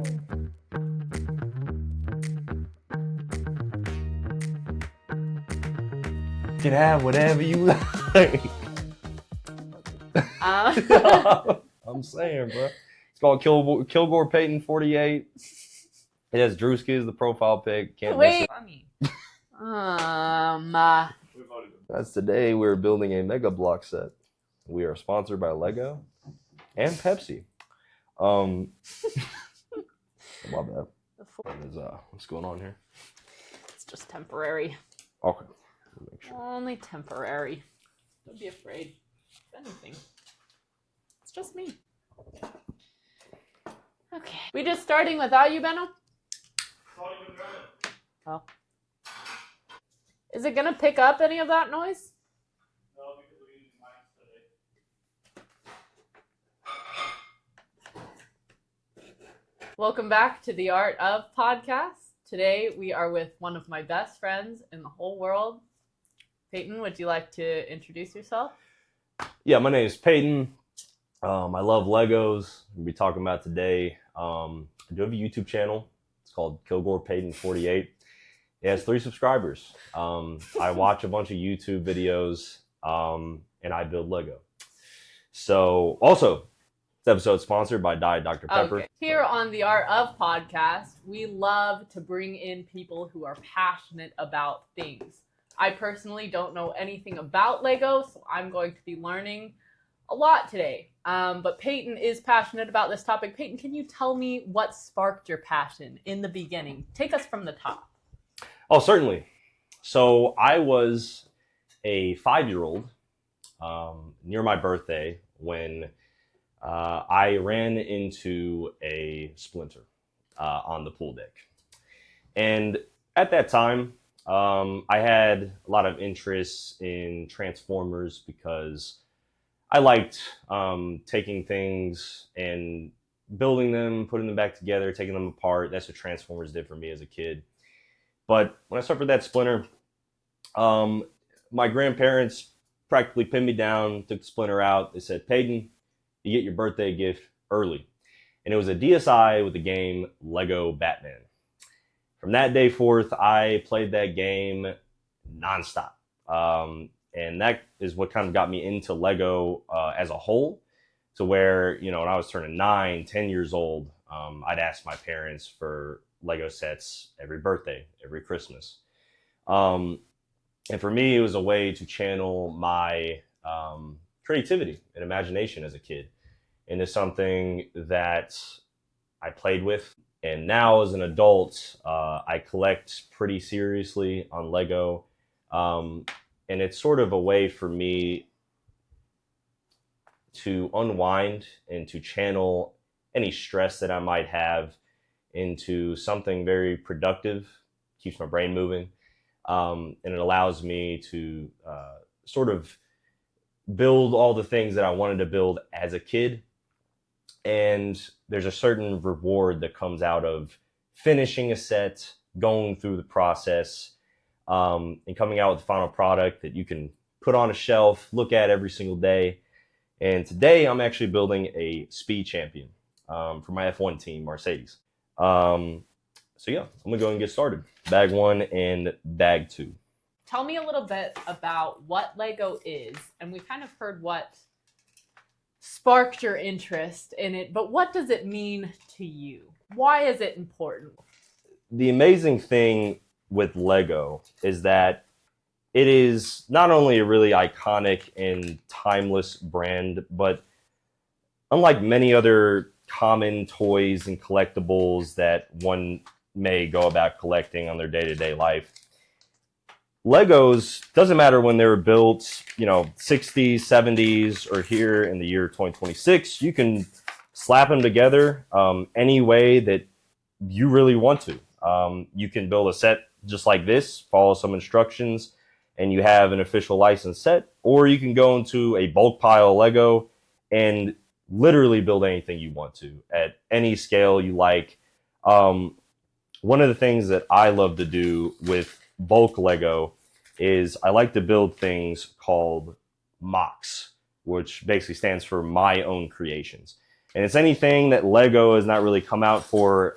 You can have whatever you like. I'm saying, bro. It's called Kilgore Peyton 48. It has Drewski as the profile pic. Can't miss it. That's today we're building a Mega Block set. We are sponsored by Lego and Pepsi. My bad. What's going on here? It's just temporary. Okay. Make sure. Only temporary. Don't be afraid of anything. It's just me. Okay. We just starting without you, Benno? Oh. Is it gonna pick up any of that noise? No, because we're using mics today. Welcome back to the Art of Podcast. Today we are with one of my best friends in the whole world. Peyton, would you like to introduce yourself? Yeah, my name is Peyton. I love Legos. We'll be talking about today. I do have a YouTube channel. It's called Kilgore Peyton 48. It has 3 subscribers. I watch a bunch of YouTube videos, and I build Lego. So, also, this episode is sponsored by Diet Dr. Pepper. Okay. Here on the Art of Podcast, we love to bring in people who are passionate about things. I personally don't know anything about Lego, so I'm going to be learning a lot today. But Peyton is passionate about this topic. Peyton, can you tell me what sparked your passion in the beginning? Take us from the top. Oh, certainly. So I was a 5-year-old near my birthday when I ran into a splinter on the pool deck. And at that time, I had a lot of interest in Transformers because I liked taking things and building them, putting them back together, taking them apart. That's what Transformers did for me as a kid. But when I suffered that splinter, my grandparents practically pinned me down, took the splinter out. They said, Peyton, you get your birthday gift early. And it was a DSi with the game Lego Batman. From that day forth, I played that game nonstop. And that is what kind of got me into Lego as a whole, to where, when I was turning 9, 10 years old, I'd ask my parents for Lego sets every birthday, every Christmas. And for me, it was a way to channel my creativity and imagination as a kid into something that I played with. And now as an adult, I collect pretty seriously on Lego. And it's sort of a way for me to unwind and to channel any stress that I might have into something very productive, keeps my brain moving. And it allows me to sort of build all the things that I wanted to build as a kid. And there's a certain reward that comes out of finishing a set, going through the process, and coming out with the final product that you can put on a shelf, look at every single day. And today I'm actually building a speed champion for my F1 team, Mercedes. So yeah, I'm gonna go and get started. Bag 1 and bag 2. Tell me a little bit about what Lego is, and we've kind of heard what sparked your interest in it, but what does it mean to you? Why is it important? The amazing thing with Lego is that it is not only a really iconic and timeless brand, but unlike many other common toys and collectibles that one may go about collecting on their day-to-day life, Legos, doesn't matter when they were built, 60s, 70s, or here in the year 2026, you can slap them together any way that you really want to. You can build a set just like this, follow some instructions, and you have an official licensed set, or you can go into a bulk pile of Lego and literally build anything you want to at any scale you like. One of the things that I love to do with bulk Lego is I like to build things called MOCs, which basically stands for my own creations. And it's anything that Lego has not really come out for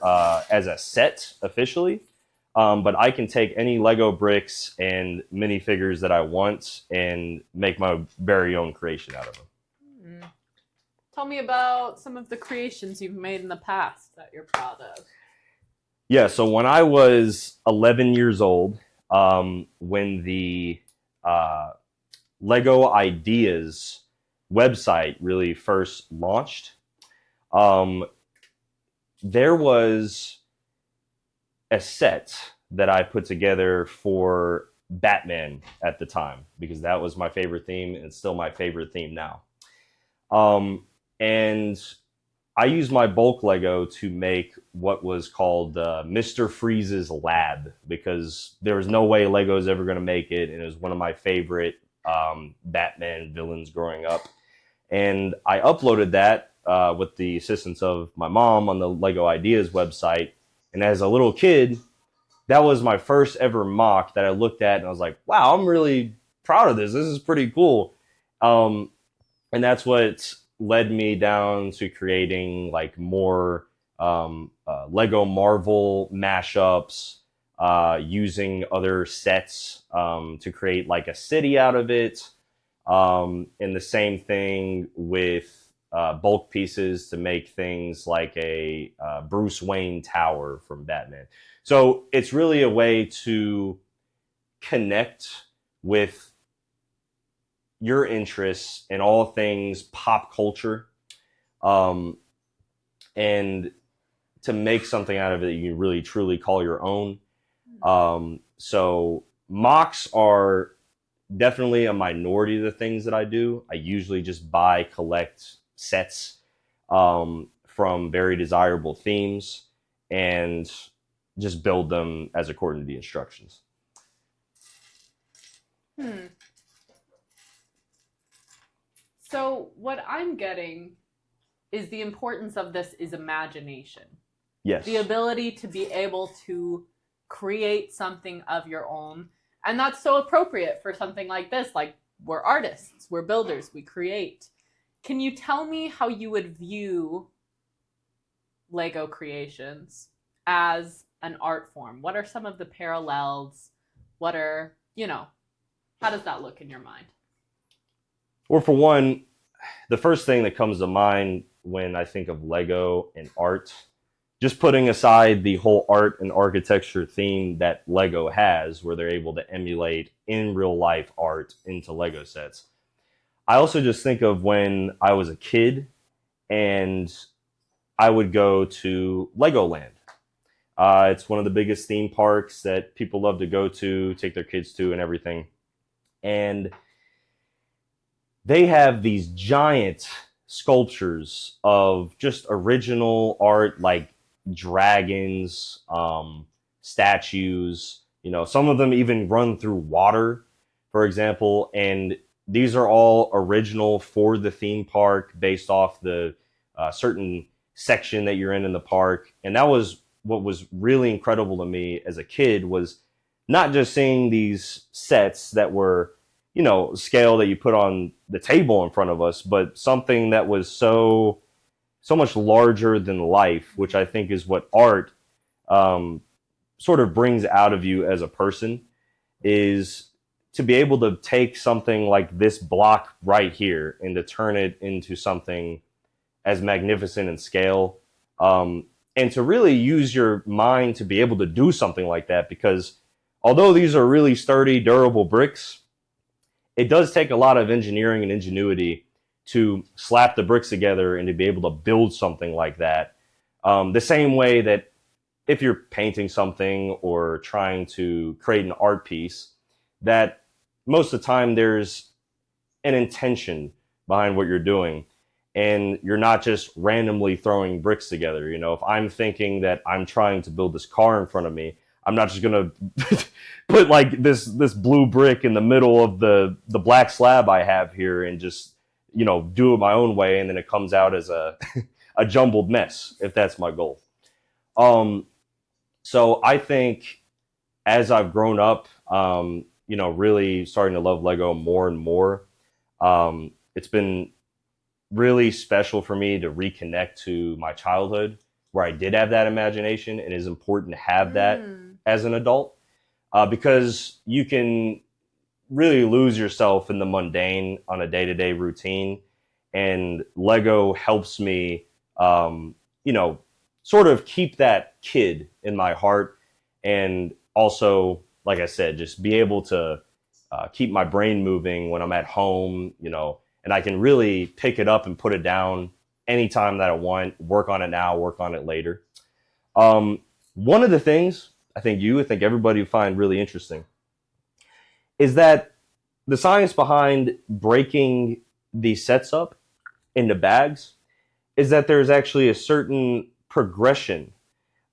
as a set officially. But I can take any Lego bricks and minifigures that I want and make my very own creation out of them. Tell me about some of the creations you've made in the past that you're proud of. Yeah, so when I was 11 years old, when the Lego Ideas website really first launched, there was a set that I put together for Batman at the time, because that was my favorite theme and it's still my favorite theme now. And I used my bulk Lego to make what was called Mr. Freeze's Lab, because there was no way Lego was ever going to make it, and it was one of my favorite Batman villains growing up. And I uploaded that with the assistance of my mom on the Lego Ideas website. And as a little kid, that was my first ever mock that I looked at, and I was like, wow, I'm really proud of this. This is pretty cool. And that's what led me down to creating like more Lego Marvel mashups, using other sets to create like a city out of it. And the same thing with bulk pieces to make things like a Bruce Wayne tower from Batman. So it's really a way to connect with your interests in all things pop culture, and to make something out of it that you can really truly call your own. So mocks are definitely a minority of the things that I do. I usually just collect sets from very desirable themes and just build them as according to the instructions. So what I'm getting is the importance of this is imagination. Yes. The ability to be able to create something of your own. And that's so appropriate for something like this. Like, we're artists, we're builders, we create. Can you tell me how you would view Lego creations as an art form? What are some of the parallels? What are, how does that look in your mind? Well, for one, the first thing that comes to mind when I think of Lego and art, just putting aside the whole art and architecture theme that Lego has, where they're able to emulate in real life art into Lego sets. I also just think of when I was a kid and I would go to Legoland. It's one of the biggest theme parks that people love to go to, take their kids to and everything. And they have these giant sculptures of just original art, like dragons, statues. Some of them even run through water, for example. And these are all original for the theme park based off the certain section that you're in the park. And that was what was really incredible to me as a kid, was not just seeing these sets that were scale that you put on the table in front of us, but something that was so much larger than life, which I think is what art sort of brings out of you as a person, is to be able to take something like this block right here and to turn it into something as magnificent in scale, and to really use your mind to be able to do something like that, because although these are really sturdy, durable bricks, it does take a lot of engineering and ingenuity to slap the bricks together and to be able to build something like that. The same way that if you're painting something or trying to create an art piece, that most of the time there's an intention behind what you're doing. And you're not just randomly throwing bricks together. If I'm thinking that I'm trying to build this car in front of me, I'm not just going to put like this blue brick in the middle of the black slab I have here and just, do it my own way. And then it comes out as a jumbled mess, if that's my goal. So I think as I've grown up, really starting to love Lego more and more, it's been really special for me to reconnect to my childhood where I did have that imagination, and it is important to have that as an adult because you can really lose yourself in the mundane on a day-to-day routine. And Lego helps me, you know, sort of keep that kid in my heart. And also, like I said, just be able to keep my brain moving when I'm at home, you know, and I can really pick it up and put it down anytime that I want, work on it now, work on it later. One of the things I think everybody would find really interesting is that the science behind breaking these sets up into bags is that there's actually a certain progression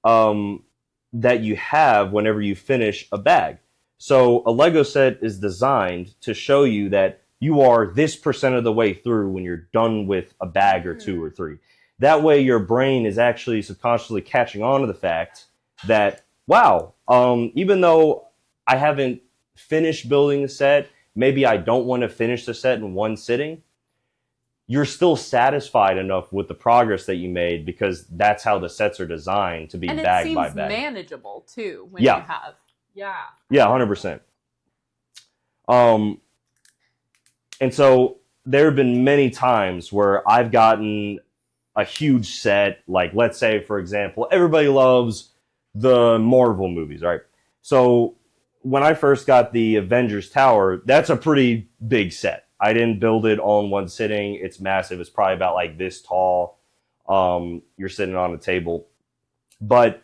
that you have whenever you finish a bag. So a Lego set is designed to show you that you are this percent of the way through when you're done with a bag or two or three. That way your brain is actually subconsciously catching on to the fact that, wow, even though I haven't finished building the set, maybe I don't want to finish the set in one sitting, you're still satisfied enough with the progress that you made because that's how the sets are designed to be bag by bag. And it seems manageable too when Yeah. you have. Yeah. Yeah, 100%. And so there have been many times where I've gotten a huge set, like let's say, for example, everybody loves the Marvel movies, right? So when I first got the Avengers Tower, that's a pretty big set. I didn't build it all in one sitting. It's massive. It's probably about like this tall. You're sitting on a table. But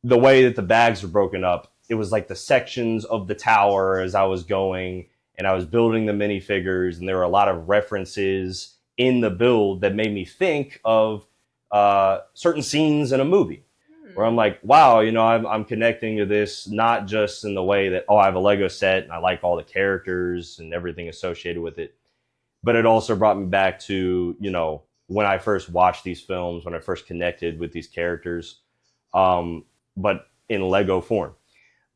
the way that the bags were broken up, it was like the sections of the tower as I was going, and I was building the minifigures, and there were a lot of references in the build that made me think of certain scenes in a movie. Where I'm like, wow, you know, I'm connecting to this, not just in the way that, oh, I have a Lego set and I like all the characters and everything associated with it, but it also brought me back to, you know, when I first watched these films, when I first connected with these characters, but in Lego form.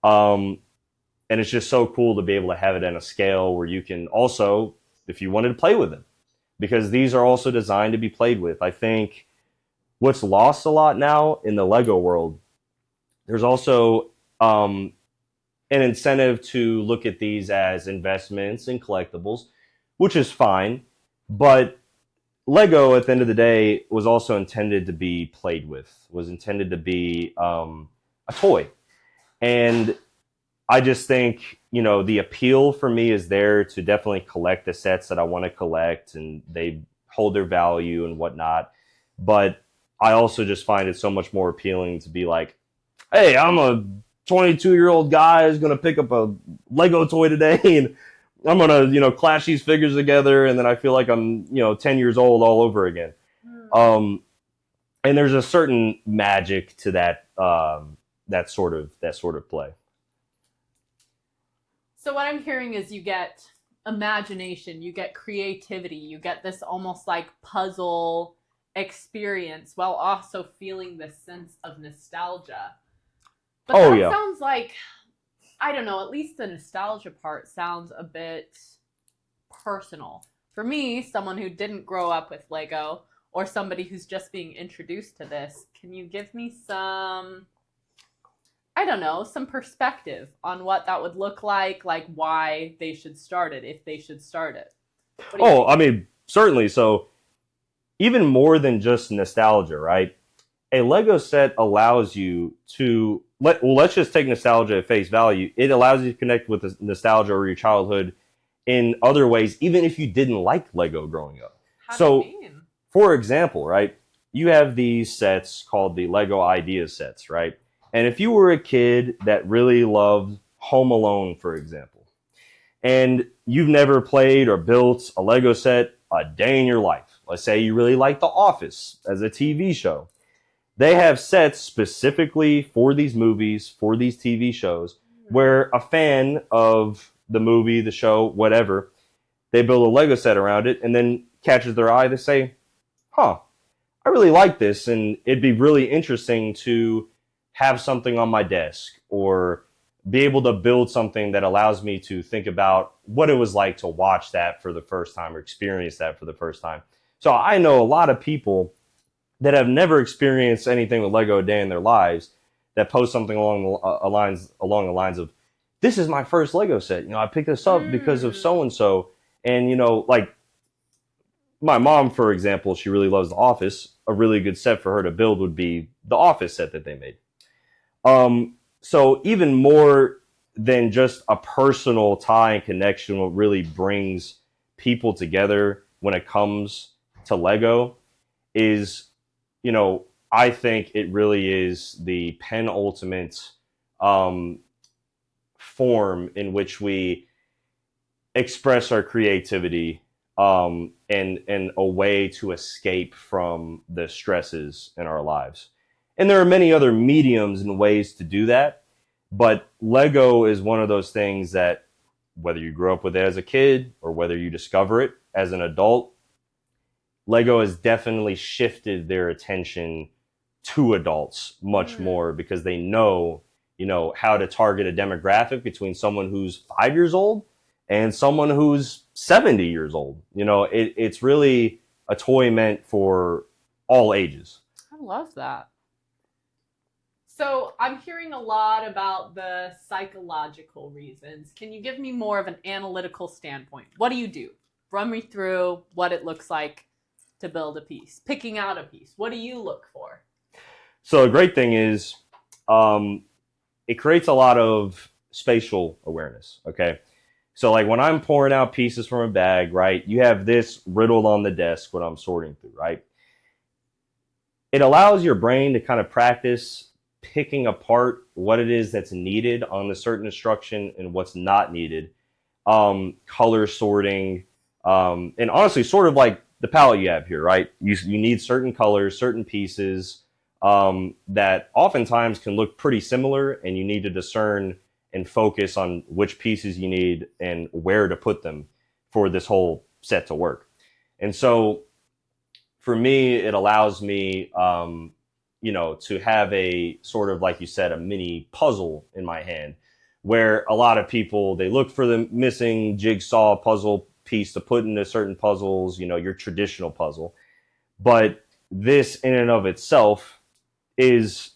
And it's just so cool to be able to have it on a scale where you can also, if you wanted to play with them, because these are also designed to be played with. I think what's lost a lot now in the Lego world, there's also an incentive to look at these as investments and collectibles, which is fine. But Lego, at the end of the day, was also intended to be played with, was intended to be a toy. And I just think, you know, the appeal for me is there to definitely collect the sets that I want to collect, and they hold their value and whatnot. But I also just find it so much more appealing to be like, hey, I'm a 22-year-old guy who's going to pick up a Lego toy today, and I'm going to, you know, clash these figures together, and then I feel like I'm, you know, 10 years old all over again. And there's a certain magic to that that sort of play. So what I'm hearing is you get imagination, you get creativity, you get this almost like puzzle experience while also feeling this sense of nostalgia. But that sounds like, I don't know, at least the nostalgia part sounds a bit personal. For me, someone who didn't grow up with Lego, or somebody who's just being introduced to this, can you give me some, I don't know, some perspective on what that would look like why they should start it, if they should start it? I mean, certainly. So even more than just nostalgia, right? A Lego set allows you to, let's just take nostalgia at face value. It allows you to connect with the nostalgia or your childhood in other ways, even if you didn't like Lego growing up. How do you mean? For example, right, you have these sets called the Lego Idea sets, right? And if you were a kid that really loved Home Alone, for example, and you've never played or built a Lego set a day in your life, let's say you really like The Office as a TV show, they have sets specifically for these movies, for these TV shows, where a fan of the movie, the show, whatever, they build a Lego set around it and then catches their eye. They say, huh, I really like this, and it'd be really interesting to have something on my desk or be able to build something that allows me to think about what it was like to watch that for the first time or experience that for the first time. So I know a lot of people that have never experienced anything with Lego a day in their lives that post something along the lines of, "This is my first Lego set. I picked this up because of so and so." And like my mom, for example, she really loves The Office. A really good set for her to build would be the Office set that they made. So even more than just a personal tie and connection, what really brings people together when it comes to Lego is, I think it really is the penultimate form in which we express our creativity, and a way to escape from the stresses in our lives. And there are many other mediums and ways to do that, but Lego is one of those things that, whether you grew up with it as a kid or whether you discover it as an adult, Lego has definitely shifted their attention to adults much more, because they know, how to target a demographic between someone who's 5 years old and someone who's 70 years old. It's really a toy meant for all ages. I love that. So I'm hearing a lot about the psychological reasons. Can you give me more of an analytical standpoint? What do you do? Run me through what it looks like to build a piece, picking out a piece. What do you look for? So the great thing is, it creates a lot of spatial awareness. Okay. So like when I'm pouring out pieces from a bag, right, you have this riddled on the desk when I'm sorting through, right? It allows your brain to kind of practice picking apart what it is that's needed on the certain instruction and what's not needed. Color sorting, and honestly, sort of like the palette you have here, right? You need certain colors, certain pieces, that oftentimes can look pretty similar, and you need to discern and focus on which pieces you need and where to put them for this whole set to work. And so for me, it allows me, to have a sort of, like you said, a mini puzzle in my hand, where a lot of people, they look for the missing jigsaw puzzle piece to put into certain puzzles, your traditional puzzle. But this in and of itself is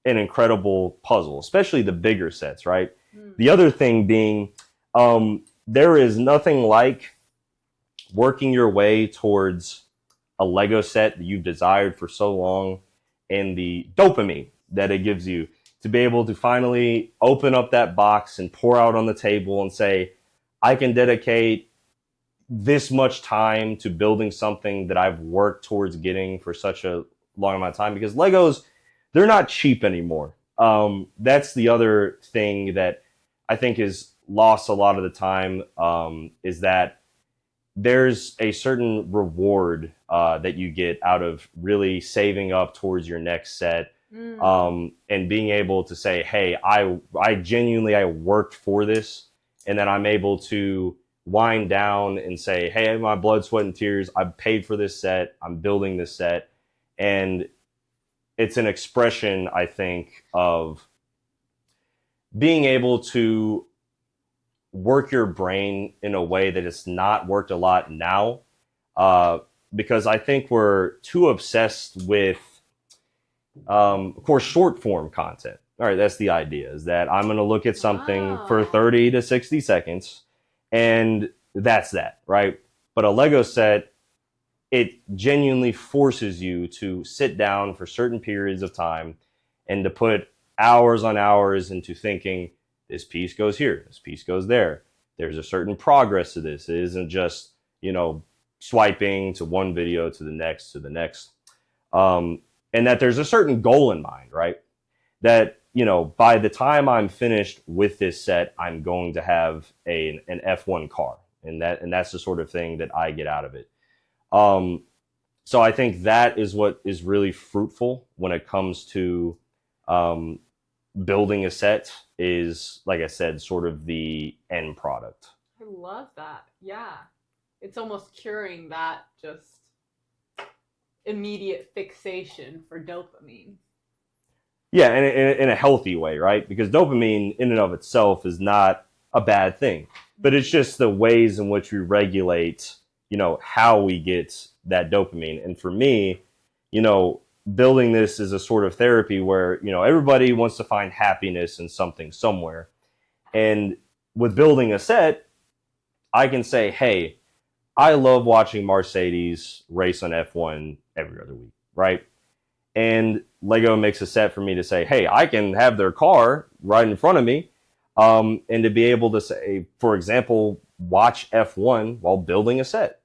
an incredible puzzle, especially the bigger sets, right? The other thing being, there is nothing like working your way towards a Lego set that you've desired for so long, and the dopamine that it gives you to be able to finally open up that box and pour out on the table and say, I can dedicate this much time to building something that I've worked towards getting for such a long amount of time. Because Legos, they're not cheap anymore. That's the other thing that I think is lost a lot of the time, is that there's a certain reward that you get out of really saving up towards your next set, and being able to say, hey, I genuinely, I worked for this, and then I'm able to wind down and say, hey, my blood, sweat, and tears, I paid for this set, I'm building this set. And it's an expression, I think, of being able to work your brain in a way that it's not worked a lot now, because I think we're too obsessed with, of course, short form content. All right, that's the idea, is that I'm going to look at something for 30 to 60 seconds, and that's that, right? But a Lego set, it genuinely forces you to sit down for certain periods of time and to put hours on hours into thinking, this piece goes here, this piece goes there. There's a certain progress to this. It isn't just, swiping to one video to the next to the next. And that there's a certain goal in mind, right? That, by the time I'm finished with this set, I'm going to have an F1 car. And that's the sort of thing that I get out of it. So I think that is what is really fruitful when it comes to building a set, is, like I said, sort of the end product. I love that. Yeah. It's almost curing that just immediate fixation for dopamine. Yeah, and in a healthy way, right? Because dopamine in and of itself is not a bad thing, but it's just the ways in which we regulate how we get that dopamine. And for me, building this is a sort of therapy where, everybody wants to find happiness in something somewhere. And with building a set, I can say, hey, I love watching Mercedes race on F1 every other week, right? And Lego makes a set for me to say, hey, I can have their car right in front of me, and to be able to say, for example, watch F1 while building a set.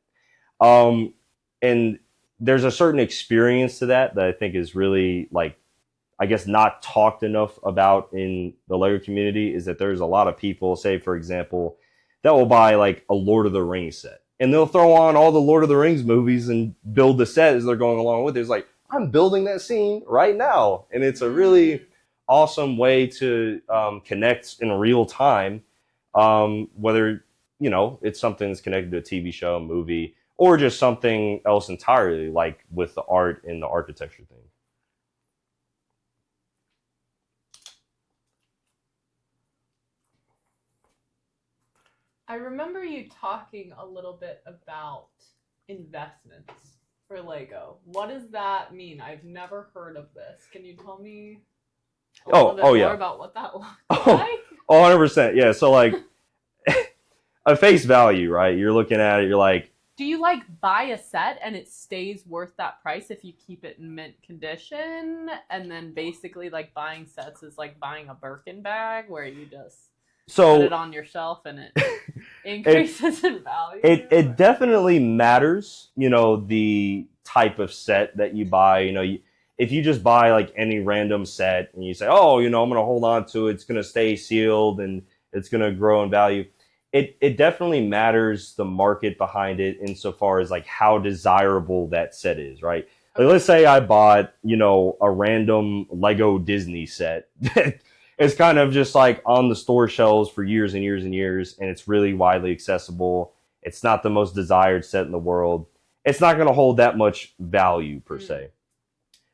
And there's a certain experience to that I think is really, like, I guess, not talked enough about in the Lego community, is that there's a lot of people, say, for example, that will buy like a Lord of the Rings set. And they'll throw on all the Lord of the Rings movies and build the set as they're going along with it. It's like, I'm building that scene right now. And it's a really awesome way to connect in real time, whether, it's something that's connected to a TV show, a movie, or just something else entirely, like with the art and the architecture thing. I remember you talking a little bit about investments for Lego. What does that mean? I've never heard of this. Can you tell me a little bit more about what that looks like? 100%. Yeah. So, like, a face value, right? You're looking at it, you're like, do you like buy a set and it stays worth that price if you keep it in mint condition? And then basically, like, buying sets is like buying a Birkin bag where you just put it on your shelf and it increases in value. It definitely matters, the type of set that you buy. If you just buy like any random set and you say, oh, I'm going to hold on to it, it's going to stay sealed and it's going to grow in value. It definitely matters the market behind it insofar as like how desirable that set is, right? Like, let's say I bought, a random Lego Disney set. It's kind of just like on the store shelves for years and years and years, and it's really widely accessible. It's not the most desired set in the world. It's not going to hold that much value per se.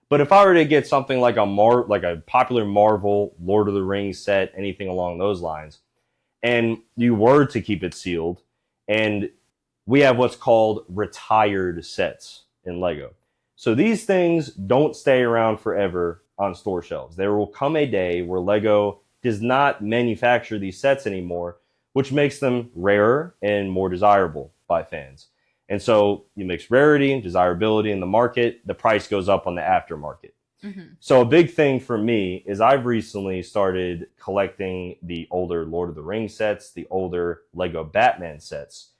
But if I were to get something like a popular Marvel, Lord of the Rings set, anything along those lines, and you were to keep it sealed, and we have what's called retired sets in Lego. So these things don't stay around forever on store shelves. There will come a day where Lego does not manufacture these sets anymore, which makes them rarer and more desirable by fans. And so you mix rarity and desirability in the market, the price goes up on the aftermarket. Mm-hmm. So a big thing for me is I've recently started collecting the older Lord of the Rings sets, the older Lego Batman sets.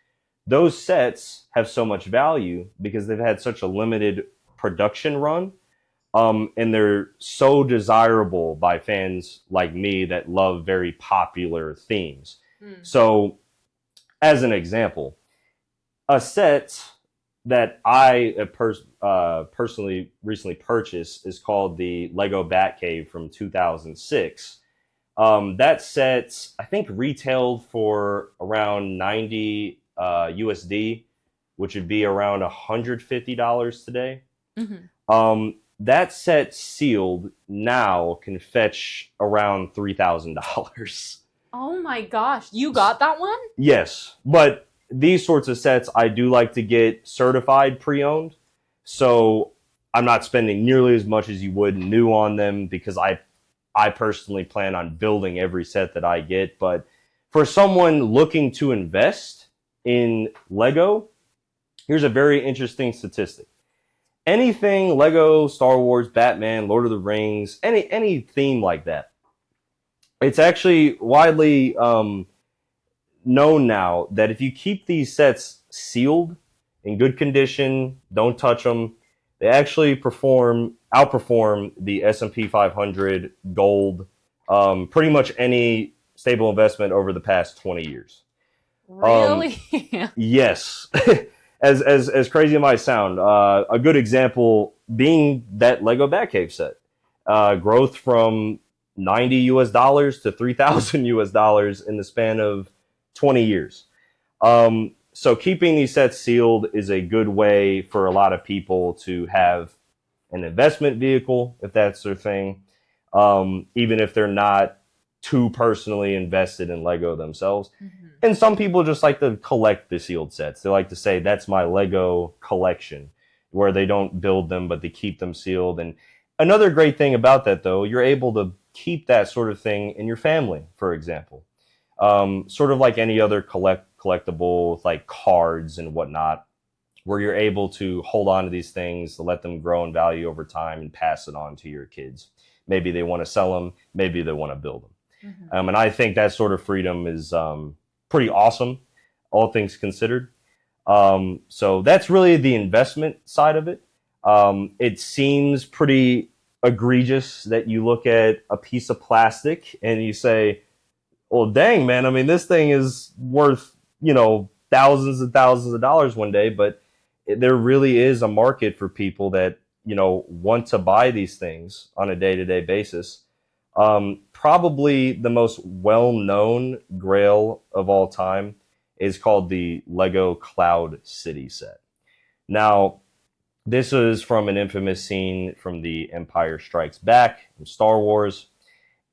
Those sets have so much value because they've had such a limited production run. And they're so desirable by fans like me that love very popular themes. So, as an example, a set that I personally recently purchased is called the Lego Batcave from 2006. That set, I think, retailed for around 90 USD, which would be around $150 today. Mm-hmm. That set sealed now can fetch around $3,000. Oh my gosh. You got that one? Yes. But these sorts of sets, I do like to get certified pre-owned. So I'm not spending nearly as much as you would new on them because I personally plan on building every set that I get. But for someone looking to invest in Lego, here's a very interesting statistic. Anything Lego, Star Wars, Batman, Lord of the Rings, any theme like that, it's actually widely known now that if you keep these sets sealed, in good condition, don't touch them, they actually outperform the S&P 500 gold, pretty much any stable investment over the past 20 years. Really? Yes. As crazy as it might sound, a good example being that Lego Batcave set. Growth from $90 US to $3,000 US in the span of 20 years. So keeping these sets sealed is a good way for a lot of people to have an investment vehicle, if that's their thing. Even if they're not too personally invested in Lego themselves. Mm-hmm. And some people just like to collect the sealed sets. They like to say, that's my Lego collection, where they don't build them, but they keep them sealed. And another great thing about that, though, you're able to keep that sort of thing in your family, for example. Sort of like any other collectible, like cards and whatnot, where you're able to hold on to these things, to let them grow in value over time and pass it on to your kids. Maybe they want to sell them, maybe they want to build them. Mm-hmm. And I think that sort of freedom is pretty awesome, all things considered. So that's really the investment side of it. It seems pretty egregious that you look at a piece of plastic and you say, well, dang, man, I mean, this thing is worth, thousands and thousands of dollars one day, but there really is a market for people that, want to buy these things on a day-to-day basis. Probably the most well-known grail of all time is called the Lego Cloud City set. Now, this is from an infamous scene from The Empire Strikes Back from Star Wars.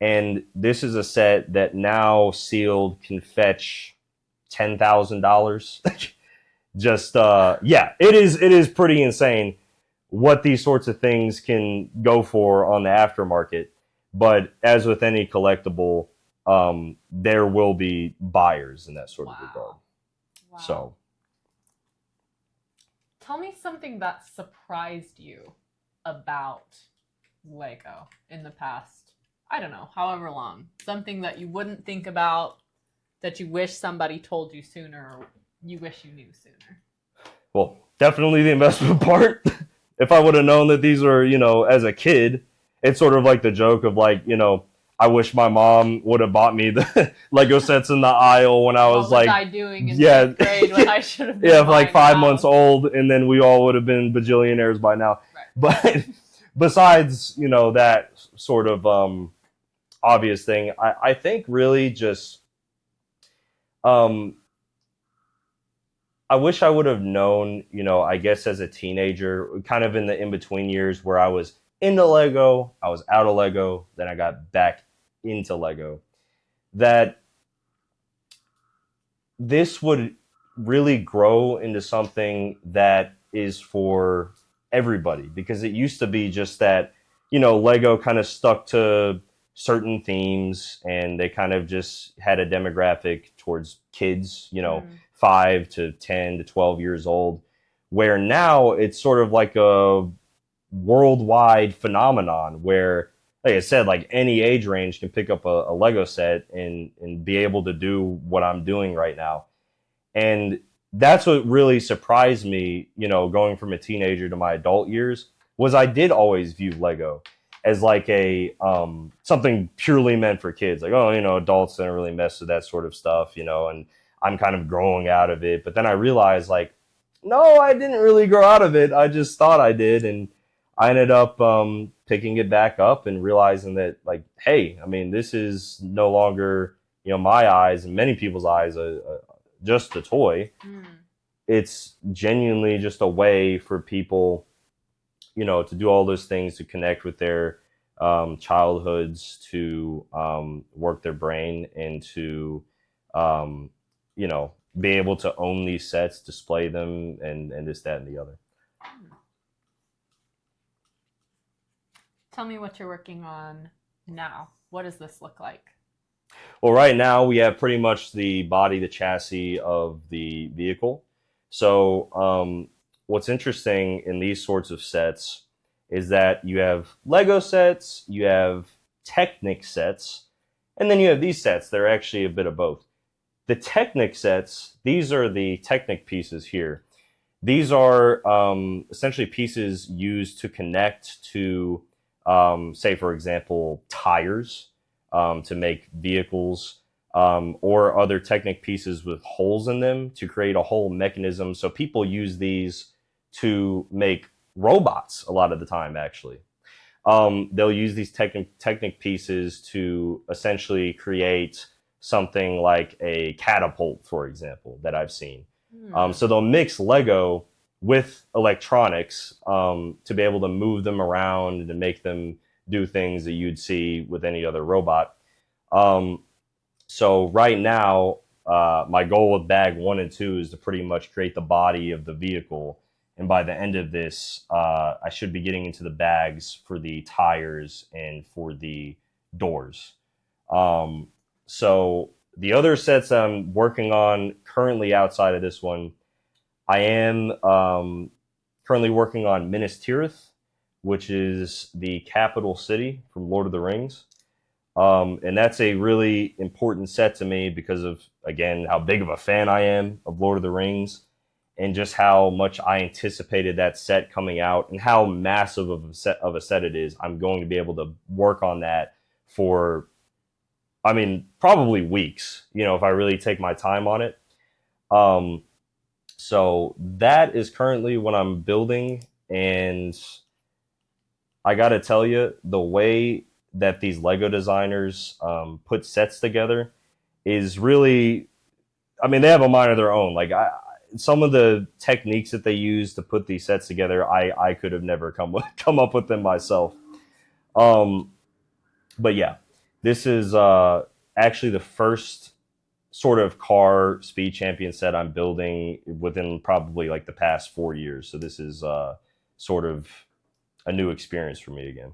And this is a set that now sealed can fetch $10,000. Just, it is pretty insane what these sorts of things can go for on the aftermarket. But as with any collectible, there will be buyers in that sort of regard. Wow. So, tell me something that surprised you about Lego in the past, I don't know, however long. Something that you wouldn't think about, that you wish somebody told you sooner, or you wish you knew sooner. Well, definitely the investment part. If I would have known that these were, as a kid, it's sort of like the joke of like, I wish my mom would have bought me the Lego sets in the aisle when I was what like, I doing in fifth grade when I should have been yeah, like 5 now. months old, and then we all would have been bajillionaires by now. Right. But besides, that sort of obvious thing, I think really just I wish I would have known, I guess as a teenager, kind of in the in-between years where I was into Lego, I was out of Lego, then I got back into Lego, that this would really grow into something that is for everybody. Because it used to be just that, Lego kind of stuck to certain themes and they kind of just had a demographic towards kids, 5 to 10 to 12 years old, where now it's sort of like a worldwide phenomenon where, like I said, like any age range can pick up a Lego set and be able to do what I'm doing right now. And that's what really surprised me, going from a teenager to my adult years, was I did always view Lego as like a something purely meant for kids. Like, adults don't really mess with that sort of stuff, and I'm kind of growing out of it. But then I realized, like, no, I didn't really grow out of it. I just thought I did. And I ended up picking it back up and realizing that, like, hey, I mean, this is no longer, my eyes and many people's eyes, just a toy. It's genuinely just a way for people, to do all those things, to connect with their childhoods, to work their brain, and to, be able to own these sets, display them, and this, that, and the other. Tell me what you're working on now. What does this look like? Well, right now we have pretty much the body, the chassis of the vehicle. So what's interesting in these sorts of sets is that you have Lego sets, you have Technic sets, and then you have these sets. They're actually a bit of both. The Technic sets, these are the Technic pieces here. These are essentially pieces used to connect to, say, for example, tires, to make vehicles, or other Technic pieces with holes in them to create a whole mechanism. So people use these to make robots a lot of the time, actually. They'll use these Technic pieces to essentially create something like a catapult, for example, that I've seen. So they'll mix Lego with electronics to be able to move them around and to make them do things that you'd see with any other robot. So right now, my goal with bag 1 and 2 is to pretty much create the body of the vehicle. And by the end of this, I should be getting into the bags for the tires and for the doors. So the other sets I'm working on currently outside of this one, I am currently working on Minas Tirith, which is the capital city from Lord of the Rings. And that's a really important set to me because of, again, how big of a fan I am of Lord of the Rings and just how much I anticipated that set coming out and how massive of a set it is. I'm going to be able to work on that for, I mean, probably weeks, if I really take my time on it. So that is currently what I'm building. And I got to tell you, the way that these Lego designers put sets together is really, I mean, they have a mind of their own. Like some of the techniques that they use to put these sets together, I could have never come up with them myself. But yeah, this is actually the first sort of car speed champion set I'm building within probably like the past 4 years. So this is sort of a new experience for me again.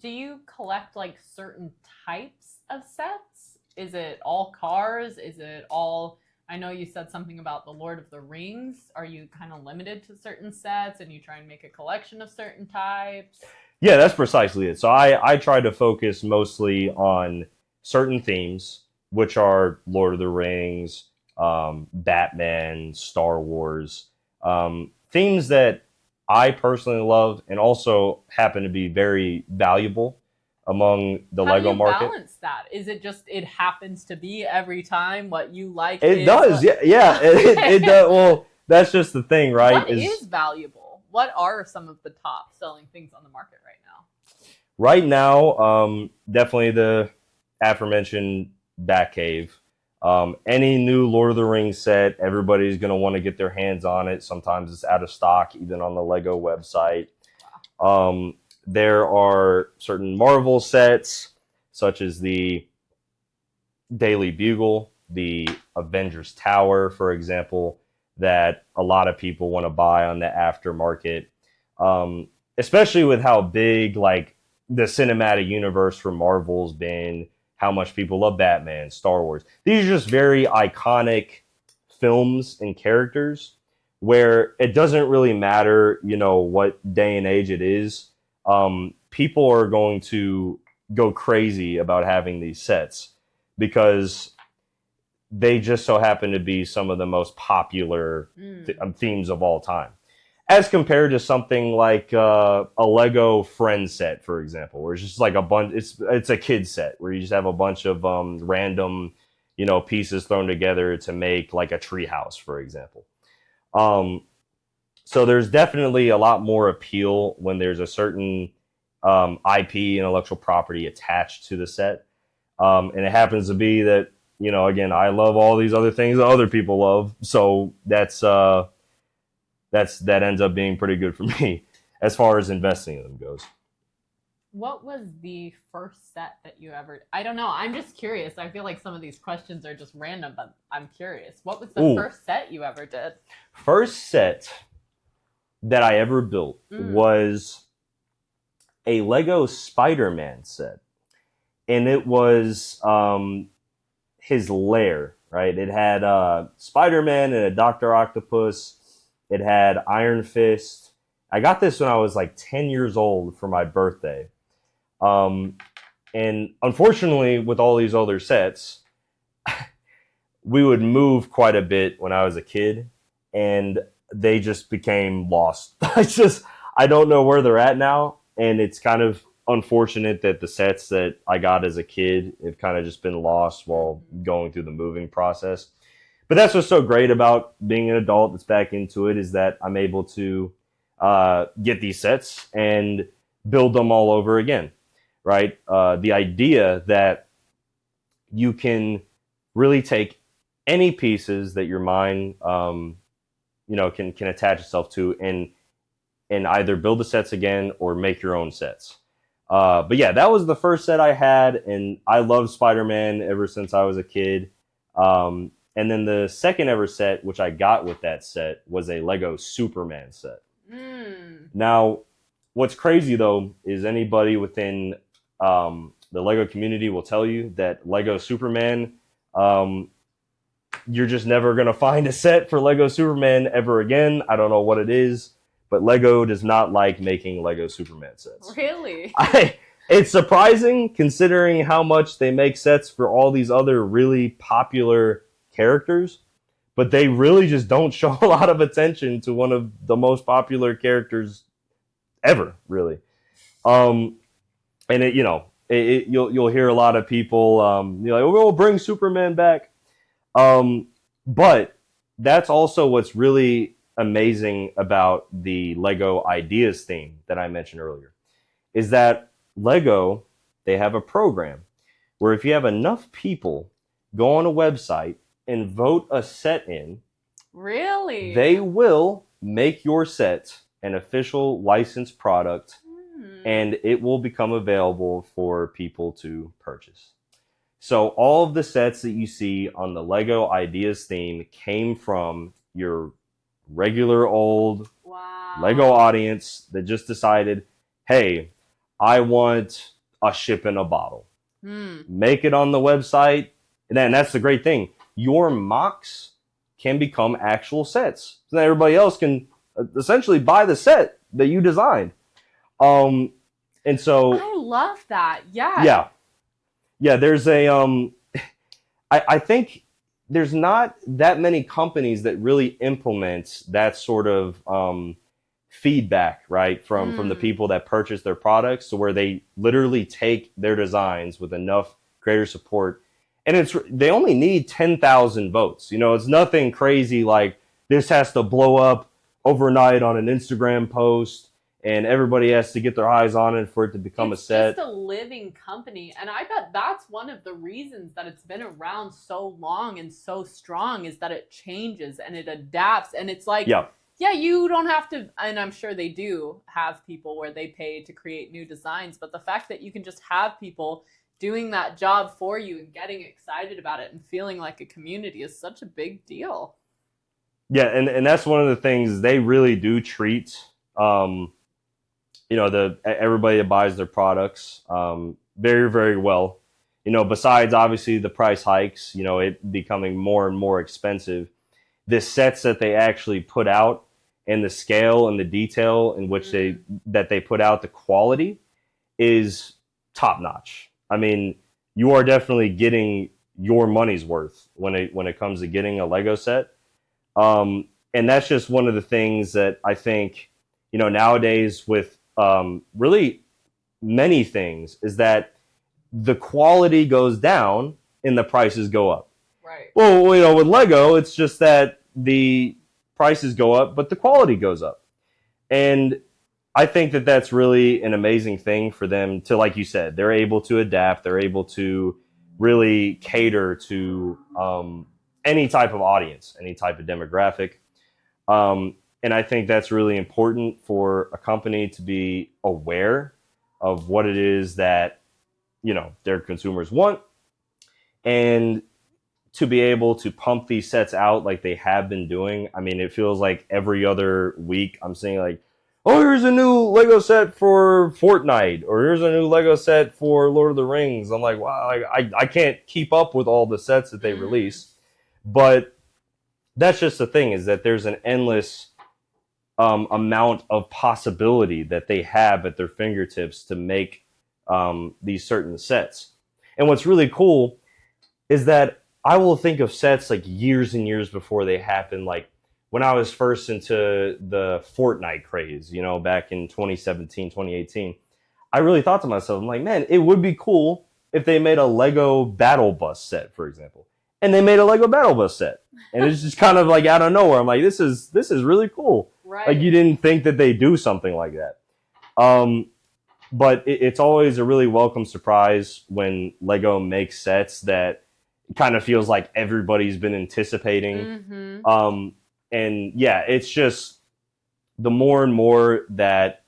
Do you collect like certain types of sets? Is it all cars? Is it all, I know you said something about the Lord of the Rings. Are you kind of limited to certain sets and you try and make a collection of certain types? Yeah, that's precisely it. So I try to focus mostly on certain themes, which are Lord of the Rings, Batman, Star Wars, themes that I personally love and also happen to be very valuable among the Lego market. How do you balance that? Is it just it happens to be every time what you like? It does, yeah. It does. Well, that's just the thing, right? What is valuable? What are some of the top selling things on the market right now? Right now, definitely the aforementioned Batcave. Any new Lord of the Rings set, everybody's going to want to get their hands on it. Sometimes it's out of stock, even on the Lego website. There are certain Marvel sets, such as the Daily Bugle, the Avengers Tower, for example, that a lot of people want to buy on the aftermarket. Especially with how big, like, the cinematic universe for Marvel's been, how much people love Batman, Star Wars. These are just very iconic films and characters where it doesn't really matter, what day and age it is. People are going to go crazy about having these sets because they just so happen to be some of the most popular themes of all time. As compared to something like a Lego Friends set, for example, where it's just like a bunch. It's a kid set where you just have a bunch of random, pieces thrown together to make like a treehouse, for example. So there's definitely a lot more appeal when there's a certain IP, intellectual property, attached to the set, and it happens to be that again, I love all these other things that other people love, so that ends up being pretty good for me as far as investing in them goes. What was the first set that you ever... I don't know. I'm just curious. I feel like some of these questions are just random, but I'm curious. What was the first set you ever did? First set that I ever built was a Lego Spider-Man set. And it was his lair, right? It had Spider-Man and a Dr. Octopus. It had Iron Fist. I got this when I was like 10 years old for my birthday. And unfortunately, with all these other sets, we would move quite a bit when I was a kid, and they just became lost. I don't know where they're at now, and it's kind of unfortunate that the sets that I got as a kid have kind of just been lost while going through the moving process. But that's what's so great about being an adult that's back into it, is that I'm able to get these sets and build them all over again, right? The idea that you can really take any pieces that your mind, can attach itself to, and either build the sets again or make your own sets. But yeah, that was the first set I had, and I loved Spider-Man ever since I was a kid. And then the second ever set, which I got with that set, was a Lego Superman set. Now, what's crazy though is anybody within the Lego community will tell you that Lego Superman, you're just never going to find a set for Lego Superman ever again. I don't know what it is, but Lego does not like making Lego Superman sets. Really? It's surprising considering how much they make sets for all these other really popular characters, but they really just don't show a lot of attention to one of the most popular characters ever, really. And it, you'll hear a lot of people, like, we'll bring Superman back. But that's also what's really amazing about the Lego Ideas theme that I mentioned earlier, is that Lego, they have a program where if you have enough people go on a website and vote a set in, really, they will make your set an official licensed product, and it will become available for people to purchase. So all of the sets that you see on the Lego Ideas theme came from your regular old Lego audience that just decided, hey, I want a ship in a bottle. Make it on the website. And then that's the great thing. Your mocks can become actual sets. So that everybody else can essentially buy the set that you designed. And so I love that. Yeah. Yeah, there's a I think there's not that many companies that really implement that sort of feedback, right, from the people that purchase their products, to where they literally take their designs with enough creator support, and they only need 10,000 votes. It's nothing crazy like this has to blow up overnight on an Instagram post and everybody has to get their eyes on it for it to become a set. It's just a living company, and I bet that's one of the reasons that it's been around so long and so strong, is that it changes and it adapts, and it's like, yeah, you don't have to, and I'm sure they do have people where they pay to create new designs, but the fact that you can just have people doing that job for you and getting excited about it and feeling like a community is such a big deal. Yeah, and that's one of the things they really do treat everybody that buys their products very, very well. Besides obviously the price hikes, it becoming more and more expensive, the sets that they actually put out and the scale and the detail in which they put out, the quality is top notch. I mean, you are definitely getting your money's worth when it comes to getting a Lego set. And that's just one of the things that I think, nowadays with really many things, is that the quality goes down and the prices go up. Right. Well, with Lego, it's just that the prices go up, but the quality goes up. And I think that that's really an amazing thing for them to, like you said, they're able to adapt. They're able to really cater to any type of audience, any type of demographic. And I think that's really important for a company to be aware of what it is that, their consumers want, and to be able to pump these sets out like they have been doing. I mean, it feels like every other week I'm seeing like, oh, here's a new Lego set for Fortnite, or here's a new Lego set for Lord of the Rings. I'm like, wow, I can't keep up with all the sets that they release. But that's just the thing, is that there's an endless amount of possibility that they have at their fingertips to make these certain sets. And what's really cool is that I will think of sets like years and years before they happen. Like when I was first into the Fortnite craze, back in 2017, 2018, I really thought to myself, I'm like, man, it would be cool if they made a Lego Battle Bus set, for example. And they made a Lego Battle Bus set. And it's just kind of like out of nowhere. I'm like, this is really cool. Right. Like, you didn't think that they do something like that. But it's always a really welcome surprise when Lego makes sets that kind of feels like everybody's been anticipating. And yeah, it's just the more and more that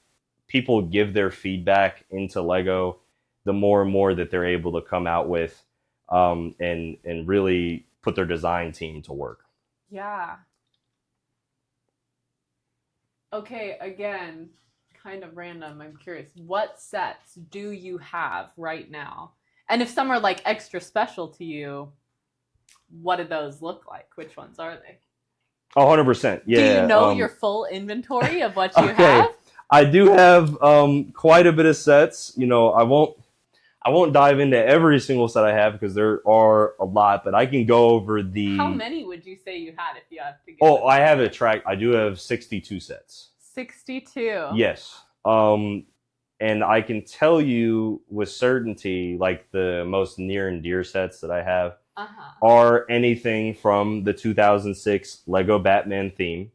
people give their feedback into Lego, the more and more that they're able to come out with and really put their design team to work. Yeah. Okay, again, kind of random. I'm curious. What sets do you have right now? And if some are like extra special to you, what do those look like? Which ones are they? 100%. Yeah. Do you know your full inventory of what you okay. have? I do have quite a bit of sets. You know, I won't dive into every single set I have because there are a lot, but I can go over the. How many would you say you had if you have to give? Oh, I have it tracked. I do have 62 sets. 62. Yes. And I can tell you with certainty, like the most near and dear sets that I have are anything from the 2006 Lego Batman theme.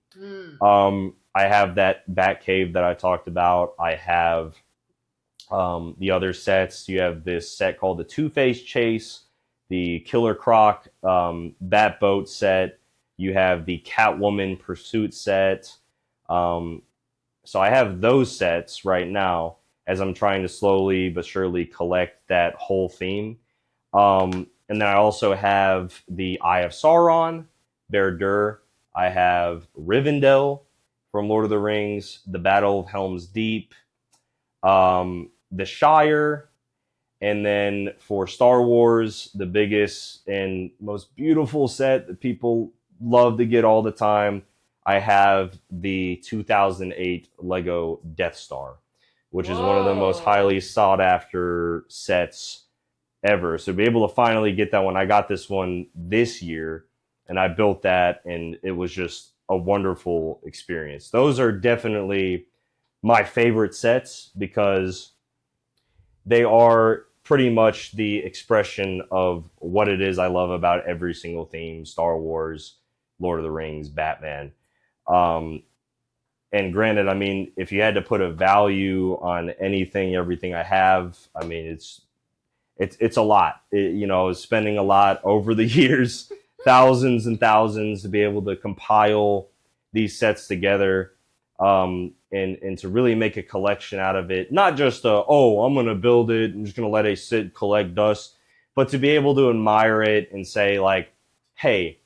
I have that Batcave that I talked about. I have the other sets. You have this set called the Two-Face Chase, the Killer Croc Batboat set. You have the Catwoman Pursuit set. So I have those sets right now as I'm trying to slowly but surely collect that whole theme. And then I also have the Eye of Sauron, Barad-dûr. I have Rivendell from Lord of the Rings, the Battle of Helm's Deep, the Shire, and then for Star Wars, the biggest and most beautiful set that people love to get all the time, I have the 2008 Lego Death Star, which is one of the most highly sought after sets ever. So to be able to finally get that one, I got this one this year and I built that and it was just a wonderful experience. Those are definitely my favorite sets because they are pretty much the expression of what it is I love about every single theme: Star Wars, Lord of the Rings, Batman. And granted, I mean, if you had to put a value on anything, everything I have, I mean, it's a lot. You know, spending a lot over the years, thousands and thousands to be able to compile these sets together, and to really make a collection out of it. Not just I'm going to build it, I'm just going to let it sit, collect dust, but to be able to admire it and say like, hey,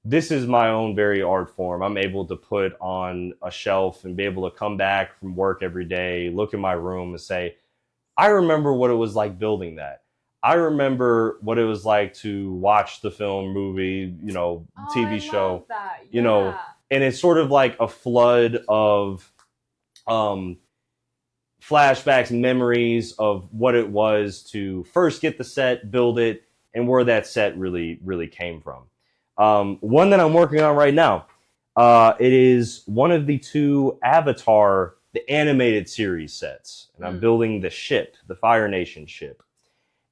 this is my own very art form. I'm able to put on a shelf and be able to come back from work every day, look in my room and say, I remember what it was like building that. I remember what it was like to watch the film, movie, you know, TV show, love that. Yeah. you know, and it's sort of like a flood of flashbacks, memories of what it was to first get the set, build it, and where that set really, really came from. One that I'm working on right now, it is one of the two Avatar, the animated series sets. And I'm building the ship, the Fire Nation ship.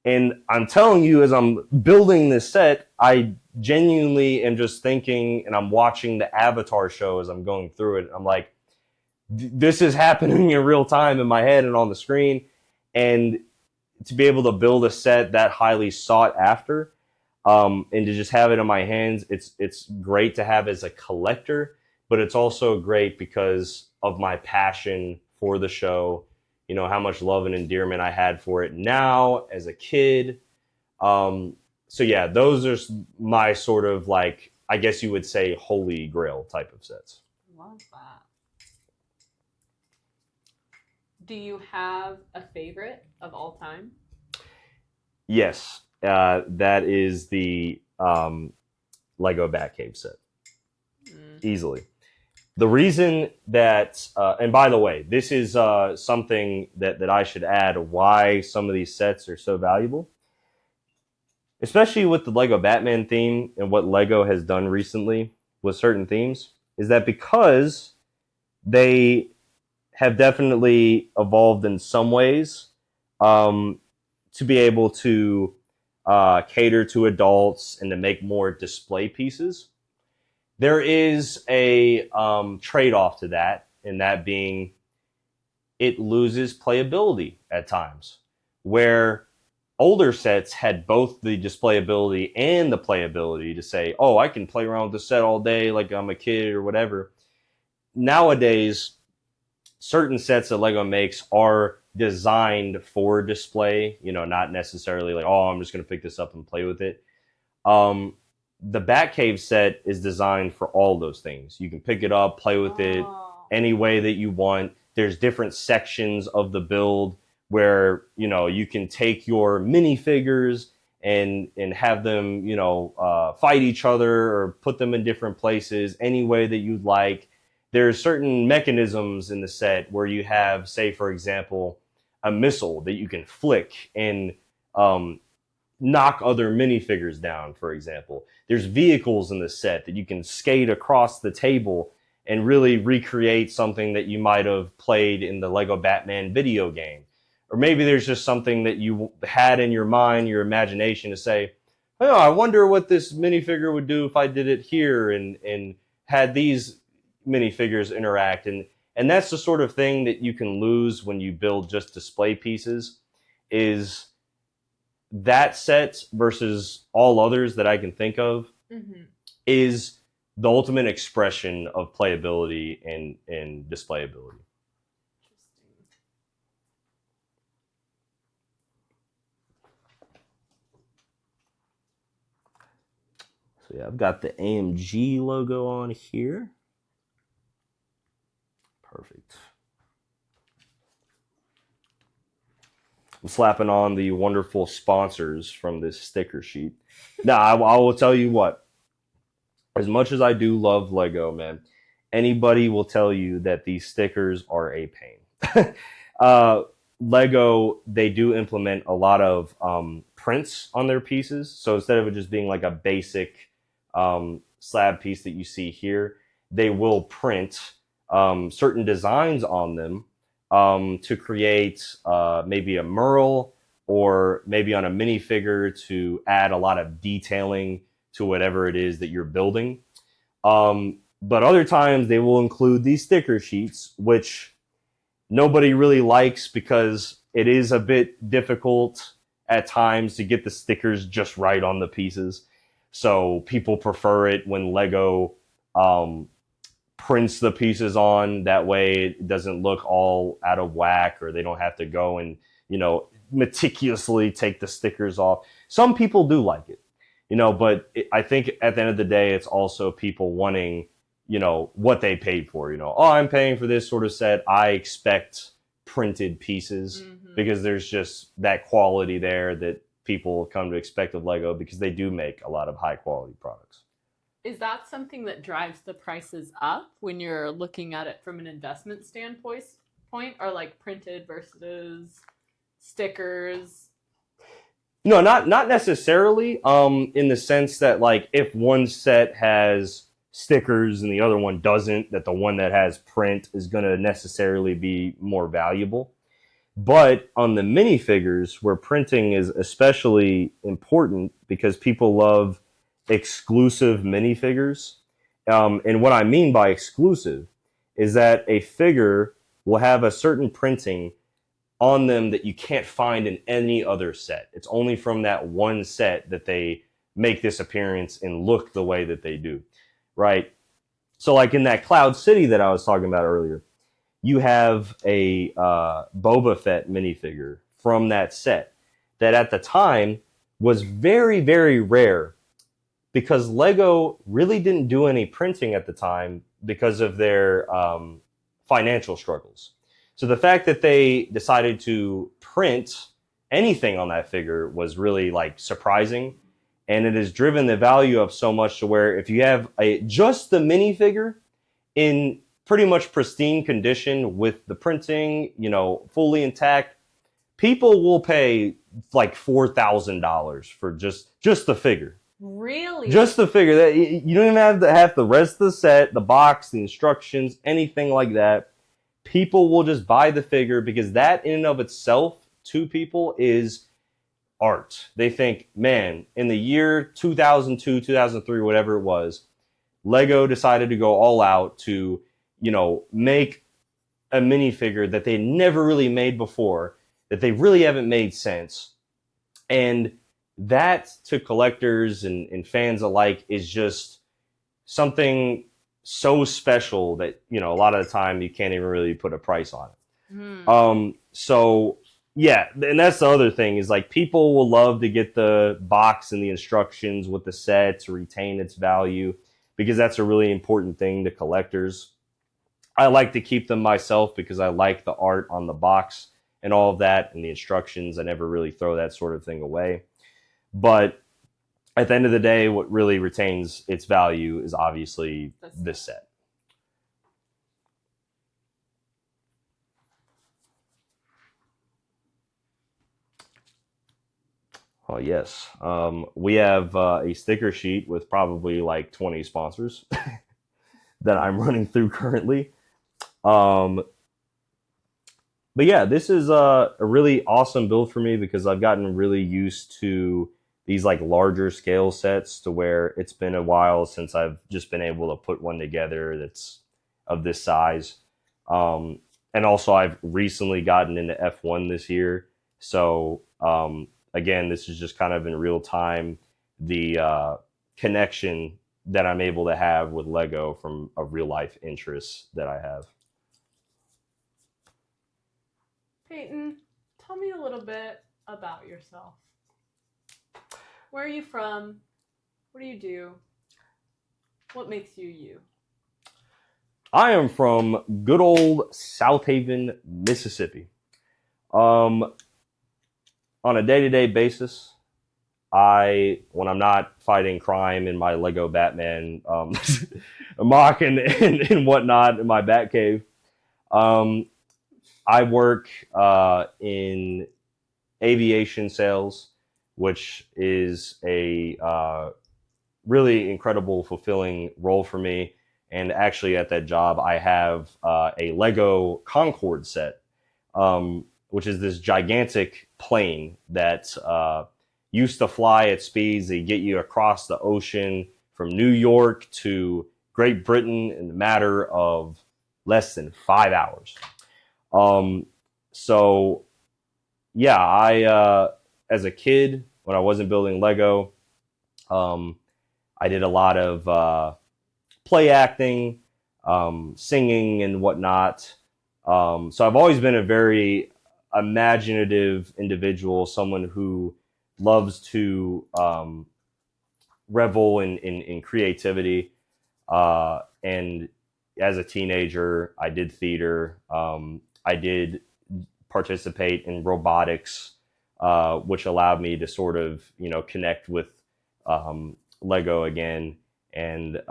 And I'm telling you, as I'm building this set, I genuinely am just thinking, and I'm watching the Avatar show as I'm going through it. I'm like, this is happening in real time in my head and on the screen. And to be able to build a set that highly sought after, and to just have it in my hands, it's great to have as a collector, but it's also great because of my passion for the show, you know, how much love and endearment I had for it now as a kid. So yeah, those are my sort of like, I guess you would say, holy grail type of sets. Love that. Do you have a favorite of all time? Yes. That is the Lego Batcave set. Easily. The reason that, and by the way, this is something that I should add why some of these sets are so valuable, especially with the Lego Batman theme and what Lego has done recently with certain themes, is that because they have definitely evolved in some ways to be able to cater to adults and to make more display pieces. There is a trade-off to that, and that being it loses playability at times, where older sets had both the displayability and the playability to say, oh, I can play around with the set all day like I'm a kid or whatever. Nowadays, certain sets that Lego makes are designed for display, you know, not necessarily like, oh, I'm just going to pick this up and play with it. The Batcave set is designed for all those things. You can pick it up, play with it any way that you want. There's different sections of the build where, you know, you can take your minifigures and have them, you know, fight each other or put them in different places any way that you'd like. There are certain mechanisms in the set where you have, say, for example, a missile that you can flick and knock other minifigures down, for example. There's vehicles in the set that you can skate across the table and really recreate something that you might have played in the Lego Batman video game. Or maybe there's just something that you had in your mind, your imagination to say, oh, I wonder what this minifigure would do if I did it here and had these minifigures interact. And that's the sort of thing that you can lose when you build just display pieces, is that set versus all others that I can think of is the ultimate expression of playability and displayability. So yeah, I've got the AMG logo on here. Perfect. I'm slapping on the wonderful sponsors from this sticker sheet. Now, I will tell you what, as much as I do love Lego, man, anybody will tell you that these stickers are a pain. Lego, they do implement a lot of prints on their pieces. So instead of it just being like a basic slab piece that you see here, they will print certain designs on them to create maybe a mural or maybe on a minifigure to add a lot of detailing to whatever it is that you're building. But other times they will include these sticker sheets, which nobody really likes because it is a bit difficult at times to get the stickers just right on the pieces. So people prefer it when Lego prints the pieces on. That way it doesn't look all out of whack, or they don't have to go and, you know, meticulously take the stickers off. Some people do like it, you know, but I think at the end of the day, it's also people wanting, you know, what they paid for. You know, oh, I'm paying for this sort of set, I expect printed pieces, because there's just that quality there that people come to expect of Lego, because they do make a lot of high quality products. Is that something that drives the prices up when you're looking at it from an investment standpoint, or like printed versus stickers? No, not necessarily. In the sense that, like, if one set has stickers and the other one doesn't, that the one that has print is going to necessarily be more valuable. But on the minifigures, where printing is especially important because people love exclusive minifigures. And what I mean by exclusive is that a figure will have a certain printing on them that you can't find in any other set. It's only from that one set that they make this appearance and look the way that they do, right? So like in that Cloud City that I was talking about earlier, you have a Boba Fett minifigure from that set that at the time was very, very rare, because Lego really didn't do any printing at the time because of their financial struggles. So the fact that they decided to print anything on that figure was really like surprising. And it has driven the value up so much to where if you have just the minifigure in pretty much pristine condition with the printing, you know, fully intact, people will pay like $4,000 for just the figure. Really? Just the figure. That you don't even have to have the rest of the set, the box, the instructions, anything like that. People will just buy the figure because that in and of itself to people is art. They think, man, in the year 2002, 2003, whatever it was, Lego decided to go all out to, you know, make a minifigure that they never really made before, that they really haven't made since. And that to collectors and fans alike is just something so special that, you know, a lot of the time you can't even really put a price on it. So yeah, and that's the other thing is like people will love to get the box and the instructions with the set to retain its value because that's a really important thing to collectors. I like to keep them myself because I like the art on the box and all of that and the instructions. I never really throw that sort of thing away. But at the end of the day, what really retains its value is obviously this set. Oh, yes. We have a sticker sheet with probably like 20 sponsors that I'm running through currently. But yeah, this is a really awesome build for me because I've gotten really used to these like larger scale sets to where it's been a while since I've just been able to put one together that's of this size. And also I've recently gotten into F1 this year. So again, this is just kind of in real time, the connection that I'm able to have with Lego from a real life interest that I have. Peyton, tell me a little bit about yourself. Where are you from? What do you do? What makes you you? I am from good old South Haven, Mississippi. On a day-to-day basis, when I'm not fighting crime in my Lego Batman mock and whatnot in my Batcave, I work in aviation sales, which is a really incredible, fulfilling role for me. And actually, at that job, I have a Lego Concorde set, which is this gigantic plane that used to fly at speeds that get you across the ocean from New York to Great Britain in a matter of less than 5 hours. So yeah, I as a kid, when I wasn't building Lego, I did a lot of play acting, singing and whatnot. So I've always been a very imaginative individual, someone who loves to revel in creativity. And as a teenager, I did theater. I did participate in robotics, which allowed me to sort of, you know, connect with Lego again. And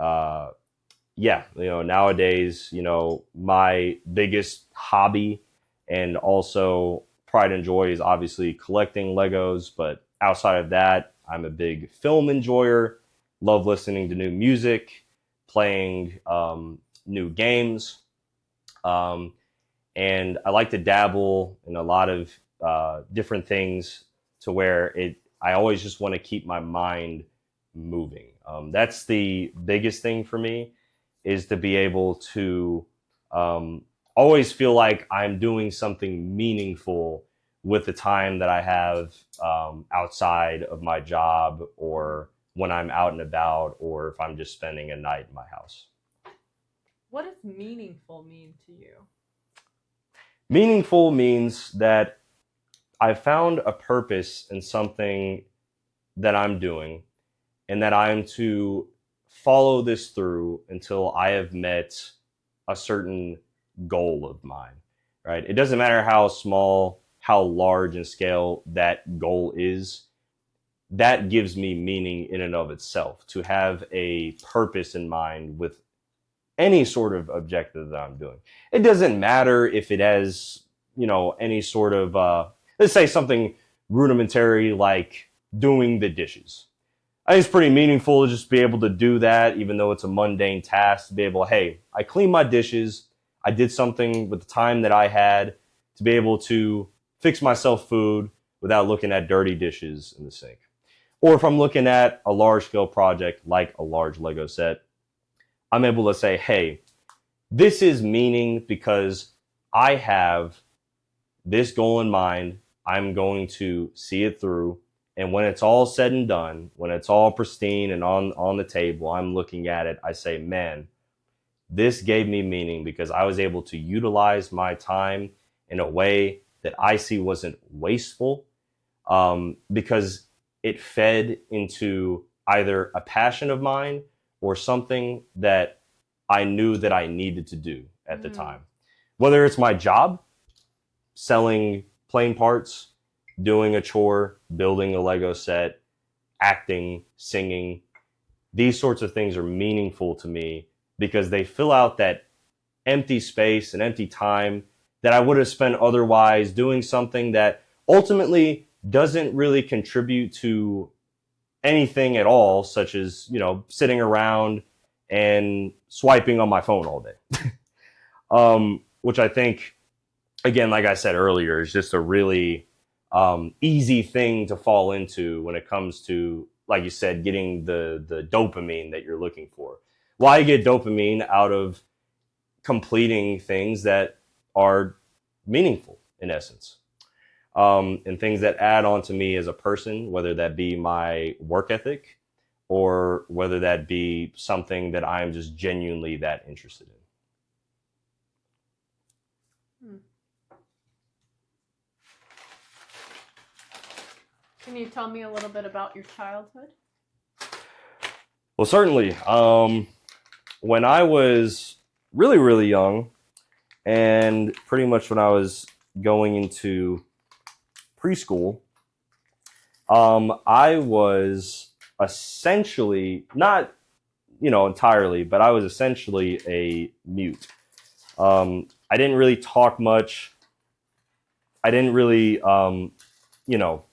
yeah, you know, nowadays, you know, my biggest hobby and also pride and joy is obviously collecting Legos. But outside of that, I'm a big film enjoyer, love listening to new music, playing new games. And I like to dabble in a lot of different things to where I always just want to keep my mind moving. That's the biggest thing for me, is to be able to always feel like I'm doing something meaningful with the time that I have outside of my job, or when I'm out and about, or if I'm just spending a night in my house. What does meaningful mean to you? Meaningful means that I found a purpose in something that I'm doing, and that I'm to follow this through until I have met a certain goal of mine, right? It doesn't matter how small, how large in scale that goal is. That gives me meaning in and of itself, to have a purpose in mind with any sort of objective that I'm doing. It doesn't matter if it has, you know, any sort of, let's say something rudimentary like doing the dishes. I think it's pretty meaningful to just be able to do that, even though it's a mundane task, to be able, hey, I cleaned my dishes. I did something with the time that I had to be able to fix myself food without looking at dirty dishes in the sink. Or if I'm looking at a large scale project like a large Lego set, I'm able to say, hey, this is meaning because I have this goal in mind. I'm going to see it through. And when it's all said and done, when it's all pristine and on the table, I'm looking at it, I say, man, this gave me meaning because I was able to utilize my time in a way that I see wasn't wasteful, because it fed into either a passion of mine or something that I knew that I needed to do at the time. Whether it's my job, selling plane parts, doing a chore, building a Lego set, acting, singing, these sorts of things are meaningful to me because they fill out that empty space and empty time that I would have spent otherwise doing something that ultimately doesn't really contribute to anything at all, such as, you know, sitting around and swiping on my phone all day. Which I think, again, like I said earlier, is just a really easy thing to fall into when it comes to, like you said, getting the dopamine that you're looking for. Well, I get dopamine out of completing things that are meaningful, in essence, and things that add on to me as a person, whether that be my work ethic or whether that be something that I'm just genuinely that interested in. Can you tell me a little bit about your childhood? Well, certainly. When I was really, really young, and pretty much when I was going into preschool, I was essentially, not, you know, entirely, but I was essentially a mute. I didn't really talk much. I didn't really, you know,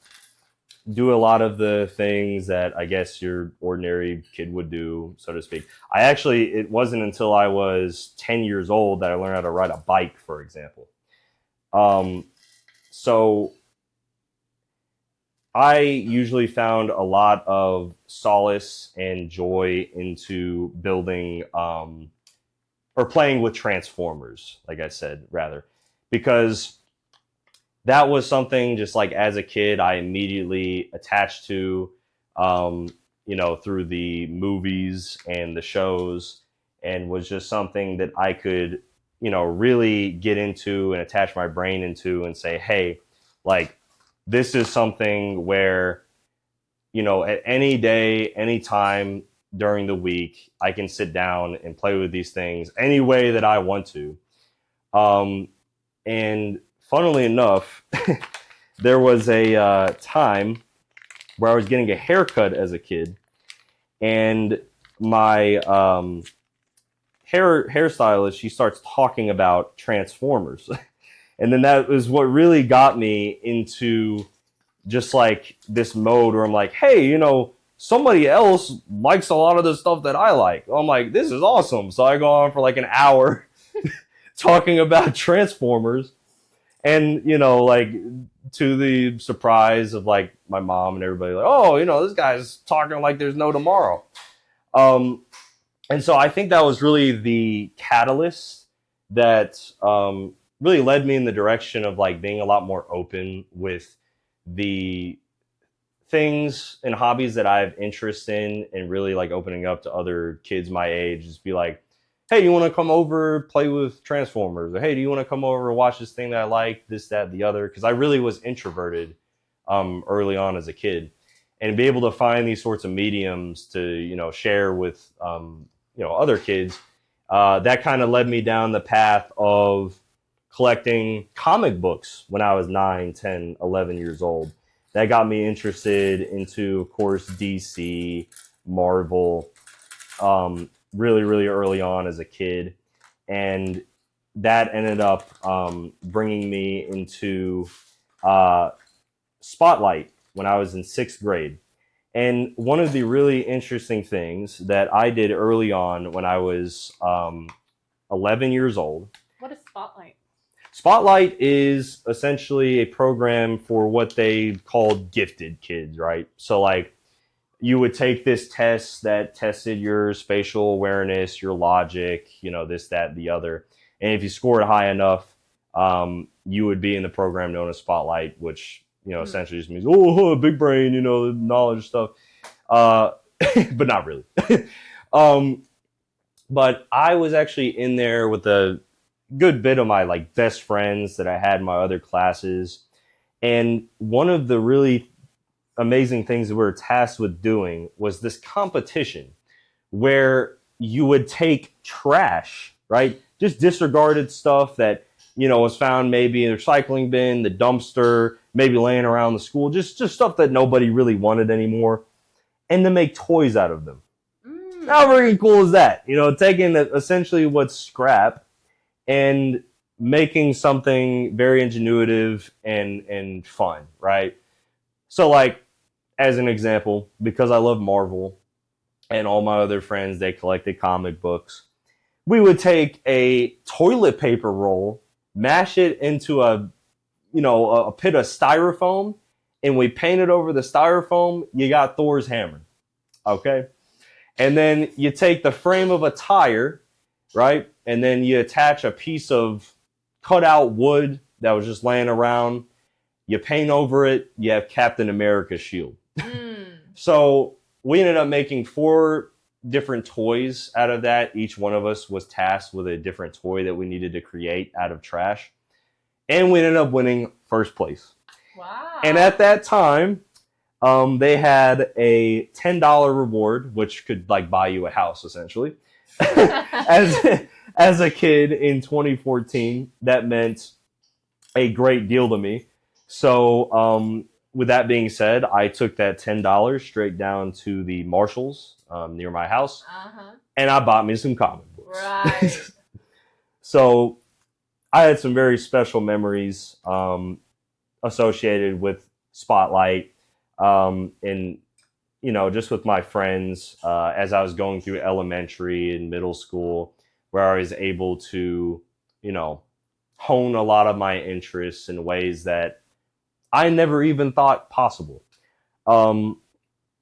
do a lot of the things that I guess your ordinary kid would do, so to speak. It wasn't until I was 10 years old that I learned how to ride a bike, for example. So I usually found a lot of solace and joy into building, or playing with Transformers, like I said, rather, because that was something just like as a kid I immediately attached to, you know, through the movies and the shows, and was just something that I could, you know, really get into and attach my brain into and say, hey, like, this is something where, you know, at any day, any time during the week, I can sit down and play with these things any way that I want to. And funnily enough, there was a time where I was getting a haircut as a kid, and my hairstylist, she starts talking about Transformers. And then that was what really got me into just like this mode where I'm like, hey, you know, somebody else likes a lot of the stuff that I like. I'm like, this is awesome. So I go on for like an hour talking about Transformers. And, you know, like, to the surprise of like my mom and everybody, like, oh, you know, this guy's talking like there's no tomorrow. And so I think that was really the catalyst that really led me in the direction of like being a lot more open with the things and hobbies that I have interest in, and really like opening up to other kids my age. Just be like, hey, you want to come over, play with Transformers? Or hey, do you want to come over and watch this thing that I like, this, that, the other? Because I really was introverted early on as a kid. And be able to find these sorts of mediums to, you know, share with, you know, other kids, that kind of led me down the path of collecting comic books when I was 9, 10, 11 years old. That got me interested into, of course, DC, Marvel, really, really early on as a kid. And that ended up bringing me into Spotlight when I was in 6th grade. And one of the really interesting things that I did early on when I was 11 years old. What is Spotlight? Spotlight is essentially a program for what they called gifted kids, right? So like, you would take this test that tested your spatial awareness, your logic, you know, this, that, the other. And if you scored high enough, you would be in the program known as Spotlight, which, you know, essentially just means, oh, big brain, you know, knowledge stuff. But not really. But I was actually in there with a good bit of my like best friends that I had in my other classes. And one of the really amazing things that we were tasked with doing was this competition where you would take trash, right? Just disregarded stuff that, was found maybe in the recycling bin, the dumpster, maybe laying around the school, just stuff that nobody really wanted anymore, and to make toys out of them. How very cool is that? Taking essentially what's scrap and making something very ingenuitive and fun, right? So, like, as an example, because I love Marvel and all my other friends, they collected comic books, we would take a toilet paper roll, mash it into a pit of styrofoam, and we painted over the styrofoam. You got Thor's hammer, okay? And then you take the frame of a tire, right? And then you attach a piece of cut out wood that was just laying around. You paint over it. You have Captain America's shield. So we ended up making 4 different toys out of that. Each one of us was tasked with a different toy that we needed to create out of trash. And we ended up winning first place. Wow. And at that time, they had a $10 reward, which could like buy you a house essentially. As a kid in 2014, that meant a great deal to me. So with that being said, I took that $10 straight down to the Marshalls near my house, and I bought me some comic books. Right. So I had some very special memories associated with Spotlight, and just with my friends as I was going through elementary and middle school, where I was able to, hone a lot of my interests in ways that I never even thought possible,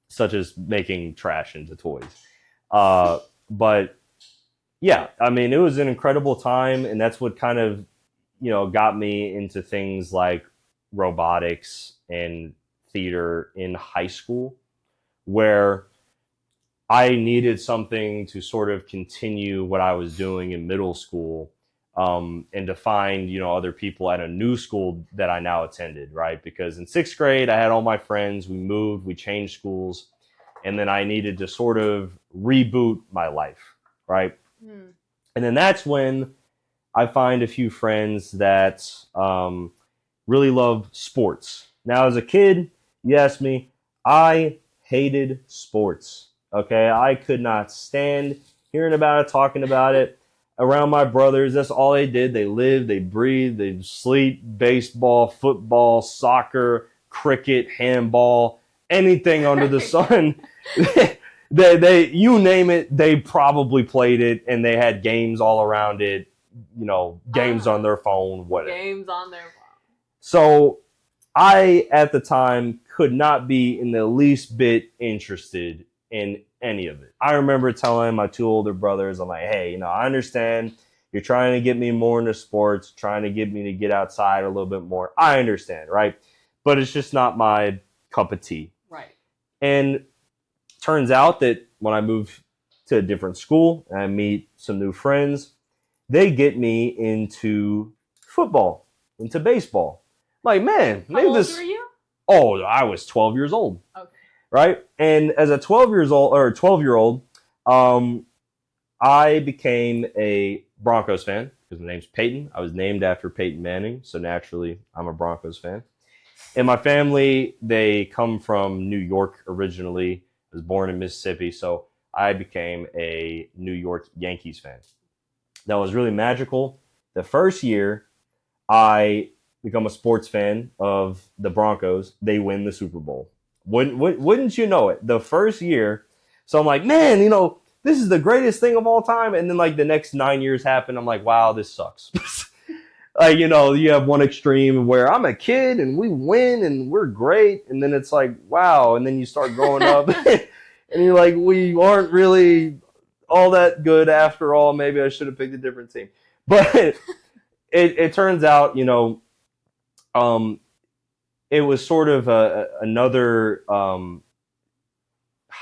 such as making trash into toys. But yeah, I mean, it was an incredible time, and that's what kind of, got me into things like robotics and theater in high school, where I needed something to sort of continue what I was doing in middle school, and to find, other people at a new school that I now attended, right? Because in 6th grade, I had all my friends, we moved, we changed schools, and then I needed to sort of reboot my life, right? And then that's when I find a few friends that really love sports. Now, as a kid, you ask me, I hated sports. Okay, I could not stand hearing about it, talking about it. Around my brothers, that's all they did. They lived, they breathed, they sleep, baseball, football, soccer, cricket, handball, anything under the sun. They you name it, they probably played it, and they had games all around it. Games on their phone, whatever. Games on their phone. So I, at the time, could not be in the least bit interested in any of it. I remember telling my 2 older brothers, I'm like, hey, I understand you're trying to get me more into sports, trying to get me to get outside a little bit more. I understand, right? But it's just not my cup of tea. Right. And turns out that when I move to a different school and I meet some new friends, they get me into football, into baseball. Like, man, How old were you? Oh, I was 12 years old. Okay. Right? And as a 12-year-old, I became a Broncos fan because my name's Peyton. I was named after Peyton Manning, so naturally I'm a Broncos fan. And my family, they come from New York originally. I was born in Mississippi, so I became a New York Yankees fan. That was really magical. The first year I become a sports fan of the Broncos, they win the Super Bowl. Wouldn't you know it? The first year, so I'm like, man, this is the greatest thing of all time. And then like the next 9 years happen, I'm like, wow, this sucks. Like, you have one extreme where I'm a kid and we win and we're great, and then it's like, wow, and then you start growing up and you're like, we aren't really all that good after all. Maybe I should have picked a different team. But it turns out, it was sort of another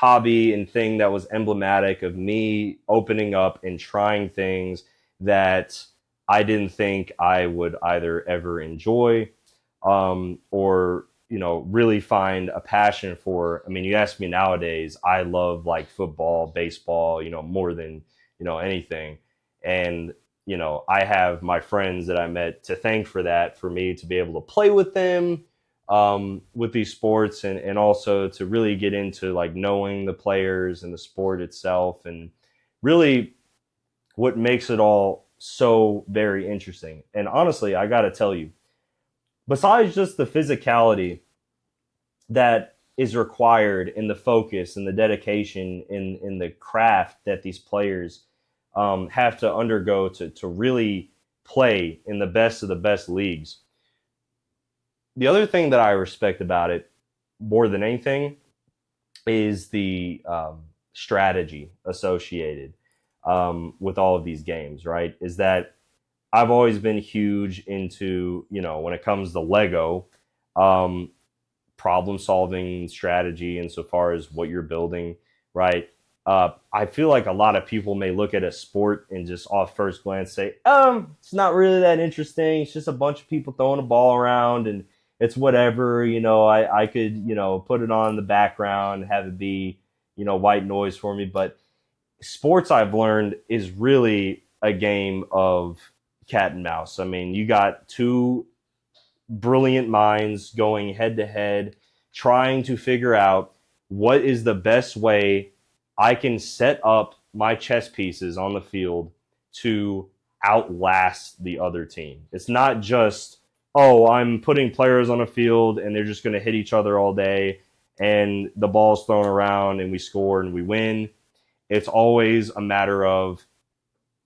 hobby and thing that was emblematic of me opening up and trying things that I didn't think I would either ever enjoy, or really find a passion for. I mean, you ask me nowadays, I love like football, baseball, more than anything. And I have my friends that I met to thank for that, for me to be able to play with them, with these sports, and also to really get into like knowing the players and the sport itself, and really what makes it all so very interesting. And honestly, I got to tell you, besides just the physicality that is required in the focus and the dedication in the craft that these players have to undergo to really play in the best of the best leagues. The other thing that I respect about it more than anything is the strategy associated with all of these games, right? Is that I've always been huge into, when it comes to Lego, problem solving strategy insofar as what you're building, right? I feel like a lot of people may look at a sport and just off first glance say, it's not really that interesting. It's just a bunch of people throwing a ball around and it's whatever, I could, put it on in the background, have it be, white noise for me. But sports, I've learned, is really a game of cat and mouse. I mean, you got two brilliant minds going head to head, trying to figure out what is the best way I can set up my chess pieces on the field to outlast the other team. It's not just, oh, I'm putting players on a field and they're just going to hit each other all day and the ball's thrown around and we score and we win. It's always a matter of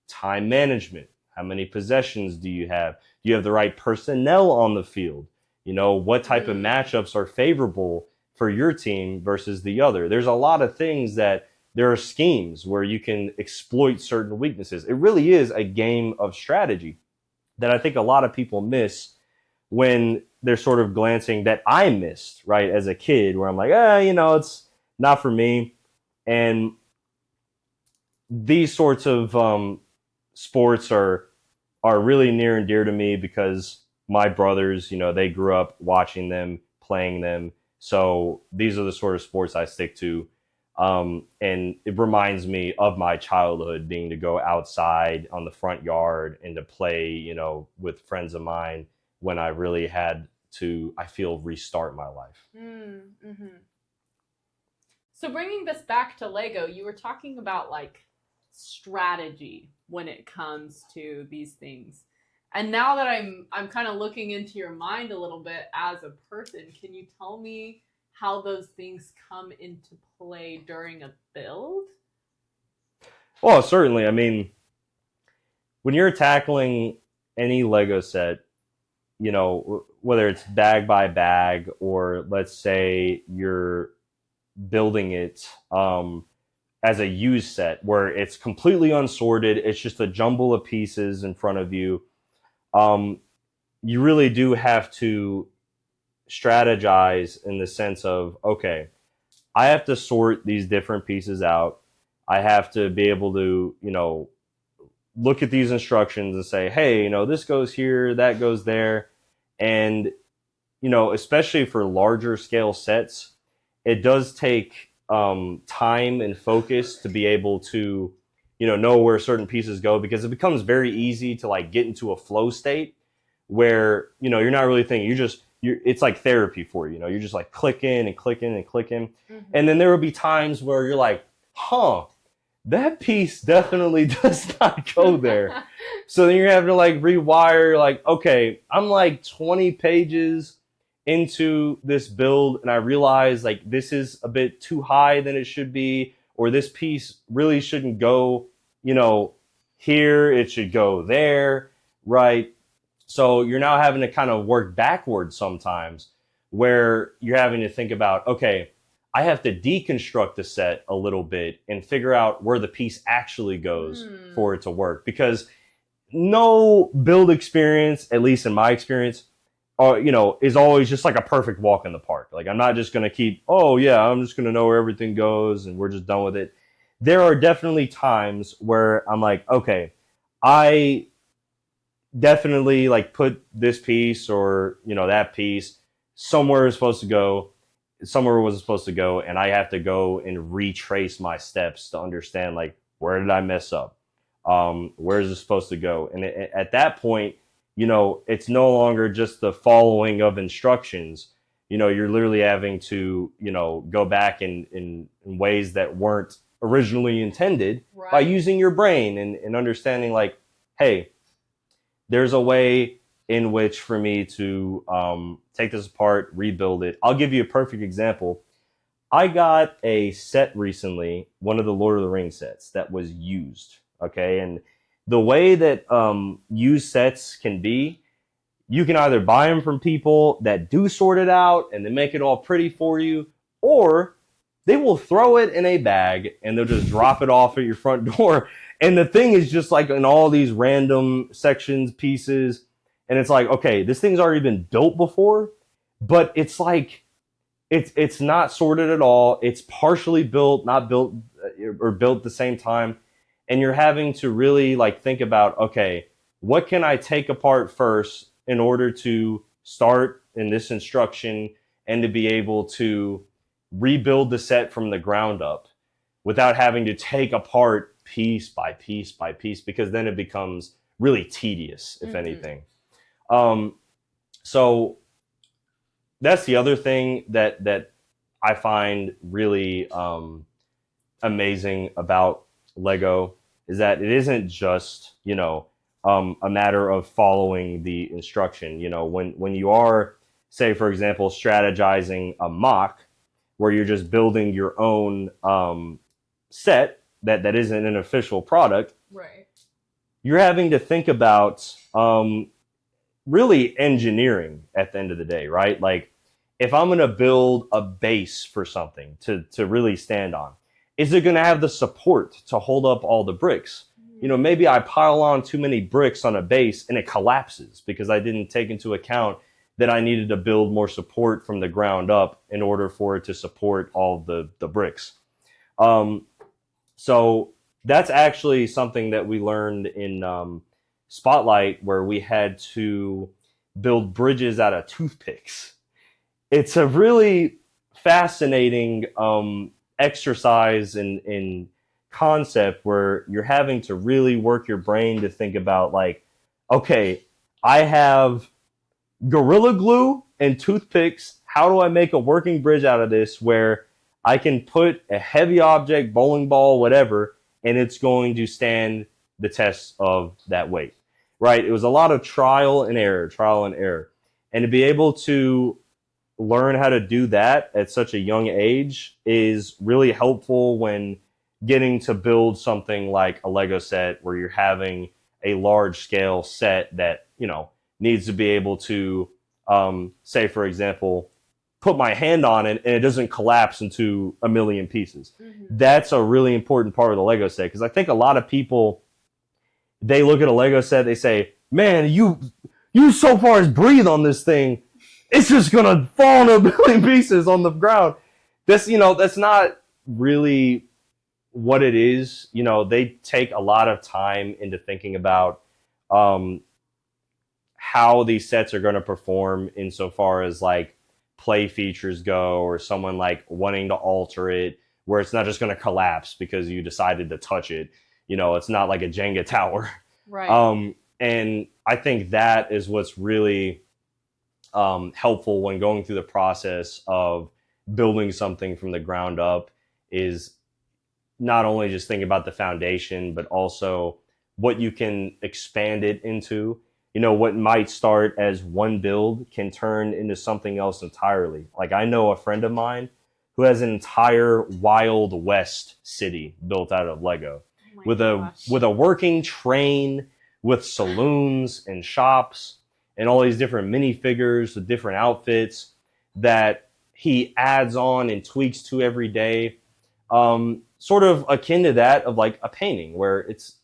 time management. How many possessions do you have? Do you have the right personnel on the field? What type of matchups are favorable for your team versus the other? There's a lot of things that there are schemes where you can exploit certain weaknesses. It really is a game of strategy that I think a lot of people miss when they're sort of glancing, that I missed, right, as a kid, where I'm like, it's not for me. And these sorts of sports are really near and dear to me because my brothers, they grew up watching them, playing them. So these are the sort of sports I stick to. And it reminds me of my childhood, being to go outside on the front yard and to play, with friends of mine when I really had to, I feel, restart my life. Mm-hmm. So bringing this back to Lego, you were talking about like strategy when it comes to these things. And now that I'm kind of looking into your mind a little bit as a person, can you tell me how those things come into play during a build? Well, certainly. I mean, when you're tackling any Lego set, whether it's bag by bag or let's say you're building it as a used set where it's completely unsorted, it's just a jumble of pieces in front of you, you really do have to strategize in the sense of, okay, I have to sort these different pieces out. I have to be able to, look at these instructions and say, hey, this goes here, that goes there. And, especially for larger scale sets, it does take time and focus to be able to, know where certain pieces go, because it becomes very easy to like get into a flow state where, you're not really thinking, it's like therapy for you, you're just like clicking and clicking and clicking. Mm-hmm. And then there will be times where you're like, that piece definitely does not go there. So then you're having to like rewire, like, okay, I'm like 20 pages into this build and I realize like this is a bit too high than it should be, or this piece really shouldn't go, here, it should go there, right? So you're now having to kind of work backwards sometimes, where you're having to think about, okay, I have to deconstruct the set a little bit and figure out where the piece actually goes for it to work. Because no build experience, at least in my experience, is always just like a perfect walk in the park. Like, I'm not just going to keep, oh yeah, I'm just going to know where everything goes and we're just done with it. There are definitely times where I'm like, okay, I definitely like put this piece or, that piece somewhere it's supposed to go, somewhere it was supposed to go. And I have to go and retrace my steps to understand, like, where did I mess up? Where is it supposed to go? And at that point, it's no longer just the following of instructions. You're literally having to, go back in ways that weren't originally intended by using your brain and understanding, like, hey, there's a way in which for me to take this apart, rebuild it. I'll give you a perfect example. I got a set recently, one of the Lord of the Rings sets that was used. Okay, and the way that used sets can be, you can either buy them from people that do sort it out and they make it all pretty for you, or they will throw it in a bag and they'll just drop it off at your front door. And the thing is just like in all these random sections, pieces, and it's like, okay, this thing's already been built before, but it's like, it's not sorted at all. It's partially built, not built, or built at the same time. And you're having to really like think about, okay, what can I take apart first in order to start in this instruction and to be able to rebuild the set from the ground up without having to take apart piece by piece by piece, because then it becomes really tedious, if anything. So that's the other thing that I find really amazing about Lego, is that it isn't just, a matter of following the instruction. When you are, say, for example, strategizing a mock, where you're just building your own set that isn't an official product, right? You're having to think about really engineering at the end of the day, right? Like, if I'm going to build a base for something to really stand on, is it going to have the support to hold up all the bricks? Maybe I pile on too many bricks on a base and it collapses because I didn't take into account that I needed to build more support from the ground up in order for it to support all the bricks. So that's actually something that we learned in Spotlight, where we had to build bridges out of toothpicks. It's a really fascinating exercise in concept where you're having to really work your brain to think about, like, okay, I have Gorilla Glue and toothpicks. How do I make a working bridge out of this where I can put a heavy object, bowling ball, whatever, and it's going to stand the test of that weight, right? It was a lot of trial and error. And to be able to learn how to do that at such a young age is really helpful when getting to build something like a Lego set, where you're having a large scale set that, needs to be able to, say, for example, put my hand on it and it doesn't collapse into a million pieces. That's a really important part of the Lego set, because I think a lot of people, they look at a Lego set, they say, man, you so far as breathe on this thing, it's just gonna fall in a million pieces on the ground. That's not really what it is. They take a lot of time into thinking about how these sets are going to perform insofar as like play features go, or someone like wanting to alter it where it's not just going to collapse because you decided to touch it. It's not like a Jenga tower. Right. And I think that is what's really helpful when going through the process of building something from the ground up, is not only just thinking about the foundation, but also what you can expand it into. What might start as one build can turn into something else entirely. Like, I know a friend of mine who has an entire Wild West city built out of Lego, with a working train, with saloons and shops and all these different minifigures with different outfits that he adds on and tweaks to every day. Sort of akin to that of like a painting, where it's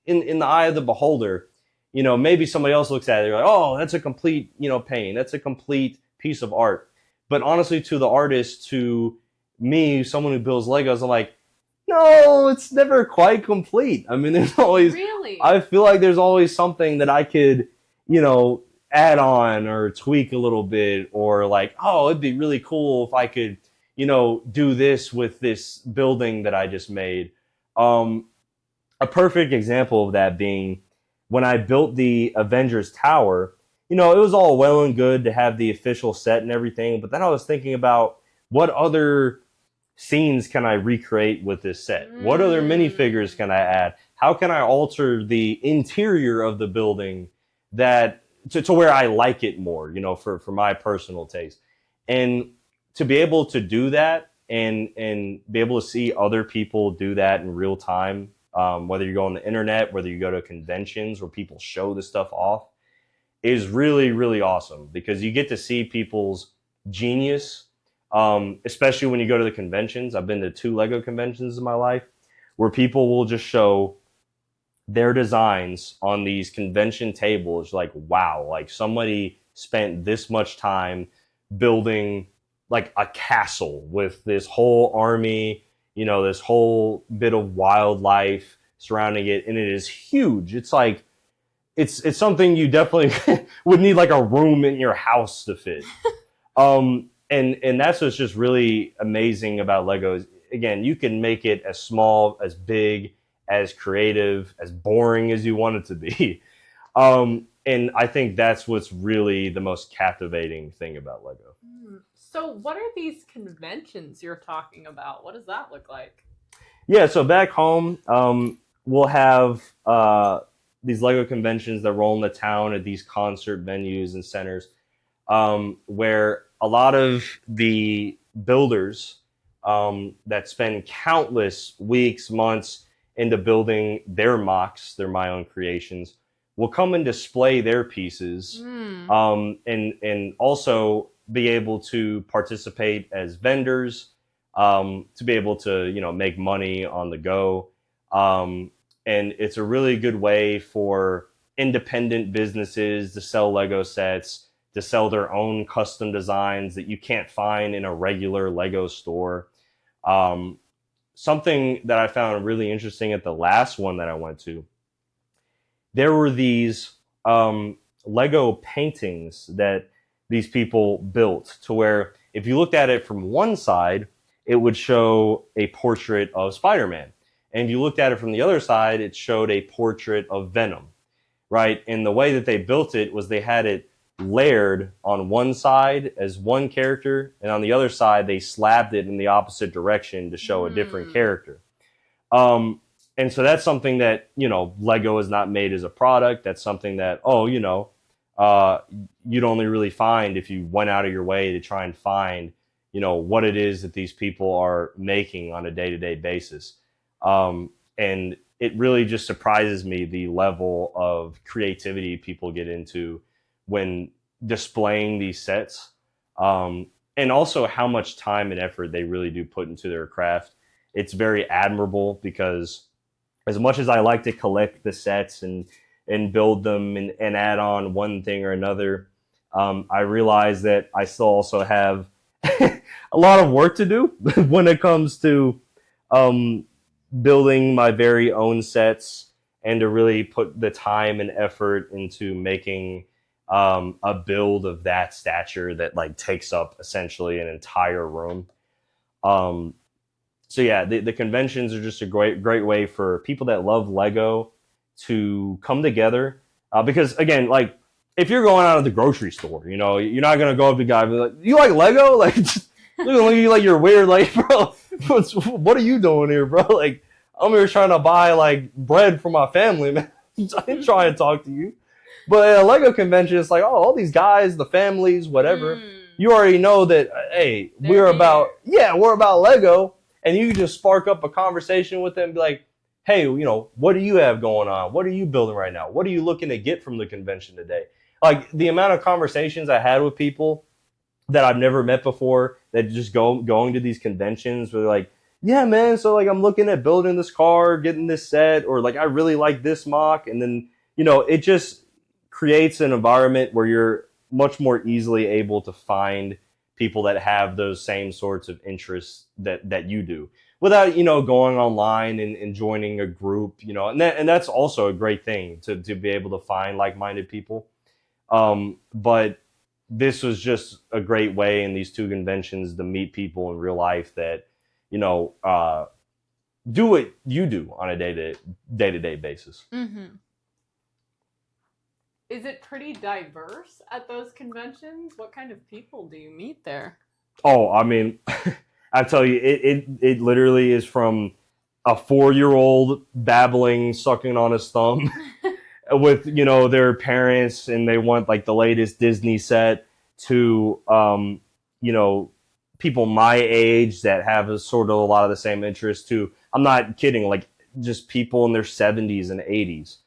in the eye of the beholder. maybe somebody else looks at it, they're like, oh, that's a complete, painting. That's a complete piece of art. But honestly, to the artist, to me, someone who builds Legos, I'm like, no, it's never quite complete. I mean, there's always, Really? I feel like there's always something that I could, add on or tweak a little bit, or like, oh, it'd be really cool if I could, do this with this building that I just made. A perfect example of that being when I built the Avengers Tower, it was all well and good to have the official set and everything, but then I was thinking about what other scenes can I recreate with this set? What other minifigures can I add? How can I alter the interior of the building that to where I like it more, for my personal taste? And to be able to do that and be able to see other people do that in real time, whether you go on the internet, whether you go to conventions where people show this stuff off, is really, really awesome, because you get to see people's genius, especially when you go to the conventions. I've been to 2 Lego conventions in my life where people will just show their designs on these convention tables. Like, wow, like somebody spent this much time building like a castle with this whole army, this whole bit of wildlife surrounding it, and it is huge. It's like, it's something you definitely would need like a room in your house to fit. And that's what's just really amazing about Legos. Again, you can make it as small, as big, as creative, as boring as you want it to be. And I think that's what's really the most captivating thing about Lego. So what are these conventions you're talking about? What does that look like? Yeah, so back home, we'll have these Lego conventions that roll into town at these concert venues and centers, where a lot of the builders that spend countless weeks, months into building their mocks, their my own creations, will come and display their pieces, and also be able to participate as vendors, to be able to make money on the go. And it's a really good way for independent businesses to sell Lego sets, to sell their own custom designs that you can't find in a regular Lego store. Something that I found really interesting at the last one that I went to, there were these Lego paintings that these people built, to where if you looked at it from one side, it would show a portrait of Spider-Man. And if you looked at it from the other side, it showed a portrait of Venom, right? And the way that they built it was they had it layered on one side as one character, and on the other side, they slabbed it in the opposite direction to show a different character. And so that's something that, Lego is not made as a product. That's something that, you'd only really find if you went out of your way to try and find, what it is that these people are making on a day-to-day basis. And it really just surprises me the level of creativity people get into when displaying these sets, and also how much time and effort they really do put into their craft. It's very admirable, because as much as I like to collect the sets and build them and add on one thing or another, I realize that I still also have a lot of work to do when it comes to building my very own sets, and to really put the time and effort into making a build of that stature that like takes up essentially an entire room. So yeah, the conventions are just a great way for people that love Lego to come together. Because again, like if you're going out of the grocery store, you're not gonna go up to a guy and be like, "You like Lego?" Like, just look at you like you're weird. Like, bro, what are you doing here, bro? Like, I'm here trying to buy like bread for my family, man. I didn't try and talk to you. But at a Lego convention, it's like, oh, all these guys, the families, whatever. You already know that, hey, we're about Lego. And you just spark up a conversation with them and be like, hey, what do you have going on? What are you building right now? What are you looking to get from the convention today? Like, the amount of conversations I had with people that I've never met before that just going to these conventions where they're like, yeah, man, so like I'm looking at building this car, getting this set, or like I really like this mock. And then, it just, creates an environment where you're much more easily able to find people that have those same sorts of interests that you do, without going online and joining a group, and that's also a great thing to be able to find like-minded people. But this was just a great way in these two conventions to meet people in real life that do what you do on a day-to-day basis. Mm-hmm. Is it pretty diverse at those conventions? What kind of people do you meet there? Oh, I mean, I tell you, it literally is from a 4-year-old babbling, sucking on his thumb with, their parents, and they want like the latest Disney set, to, people my age that have a lot of the same interests, to, I'm not kidding, like just people in their 70s and 80s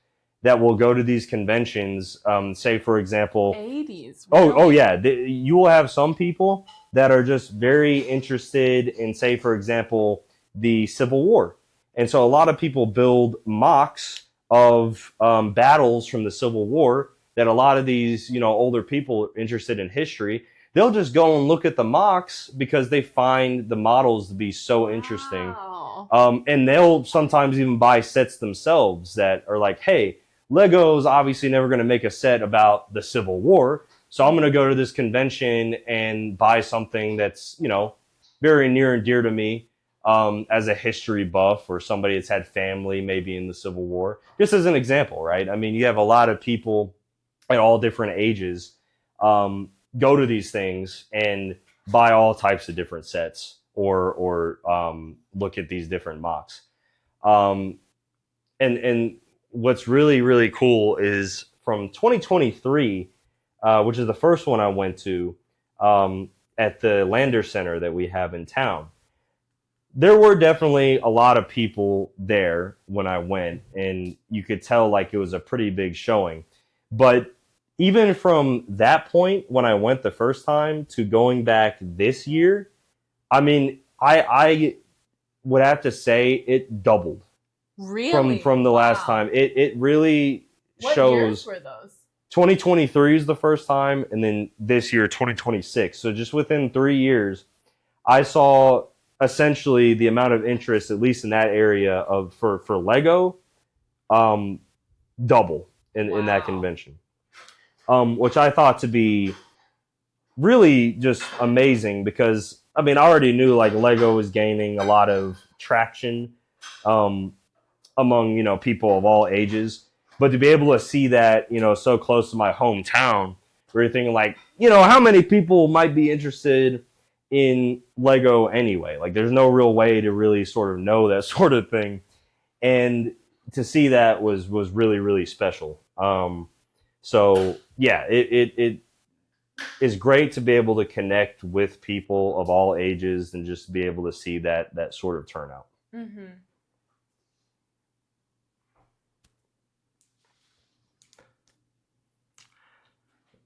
that will go to these conventions. Say, for example, 80s. Really? Really? Oh yeah. You will have some people that are just very interested in, say, for example, the Civil War. And so a lot of people build mocks of battles from the Civil War that a lot of these, older people interested in history, they'll just go and look at the mocks because they find the models to be so interesting. Wow. And they'll sometimes even buy sets themselves that are like, hey, Lego's obviously never going to make a set about the Civil War, so I'm going to go to this convention and buy something that's, very near and dear to me, as a history buff or somebody that's had family maybe in the Civil War. Just as an example, right? I mean, you have a lot of people at all different ages go to these things and buy all types of different sets, or look at these different mocks. And what's really, really cool is from 2023, which is the first one I went to, at the Lander Center that we have in town. There were definitely a lot of people there when I went, and you could tell like it was a pretty big showing. But even from that point when I went the first time to going back this year, I mean, I would have to say it doubled. Really? From the last time. It really what shows. What years were those? 2023 is the first time, and then this year 2026. So just within 3 years, I saw essentially the amount of interest, at least in that area for Lego, double in that convention, which I thought to be really just amazing, because I mean, I already knew like Lego was gaining a lot of traction among people of all ages, but to be able to see that so close to my hometown, where you're thinking like, how many people might be interested in Lego anyway? Like, there's no real way to really sort of know that sort of thing, and to see that was really, really special. So yeah, it is great to be able to connect with people of all ages and just be able to see that sort of turnout. Mm-hmm.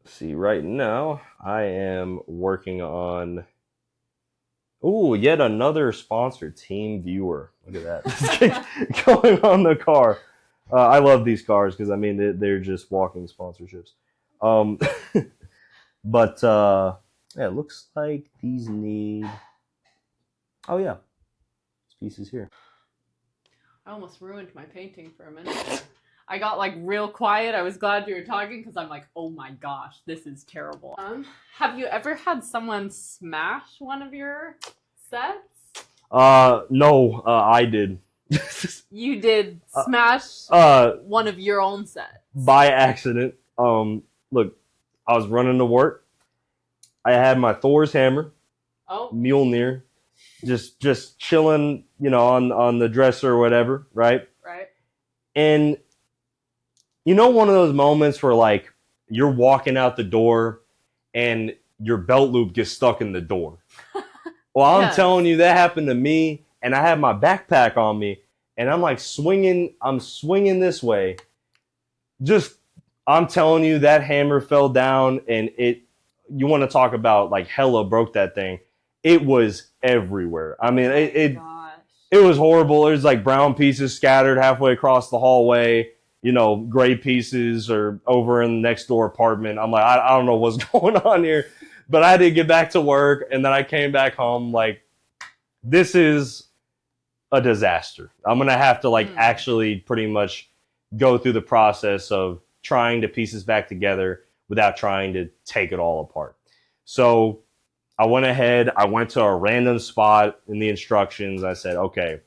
See, right now I am working on yet another sponsor, Team Viewer. Look at that. Going on the car. I love these cars because I mean they're just walking sponsorships. But yeah, it looks like these need. Oh yeah, this piece is here. I almost ruined my painting for a minute. I got like real quiet. I was glad you were talking because I'm like, oh my gosh, this is terrible. Have you ever had someone smash one of your sets? No, I did. You did smash one of your own sets by accident. Look, I was running to work. I had my Thor's hammer, Mjolnir, just chilling, on the dresser or whatever, right? Right. And one of those moments where like you're walking out the door and your belt loop gets stuck in the door. Well, I'm telling you, that happened to me, and I had my backpack on me, and I'm like I'm swinging this way. I'm telling you, that hammer fell down, and you want to talk about like hella broke that thing. It was everywhere. I mean, it was horrible. There's like brown pieces scattered halfway across the hallway. gray pieces or over in the next door apartment. I'm like, I don't know what's going on here. But I had to get back to work, and then I came back home like, this is a disaster. I'm going to have to actually pretty much go through the process of trying to piece this back together without trying to take it all apart. So I went ahead, I went to a random spot in the instructions. I said, okay,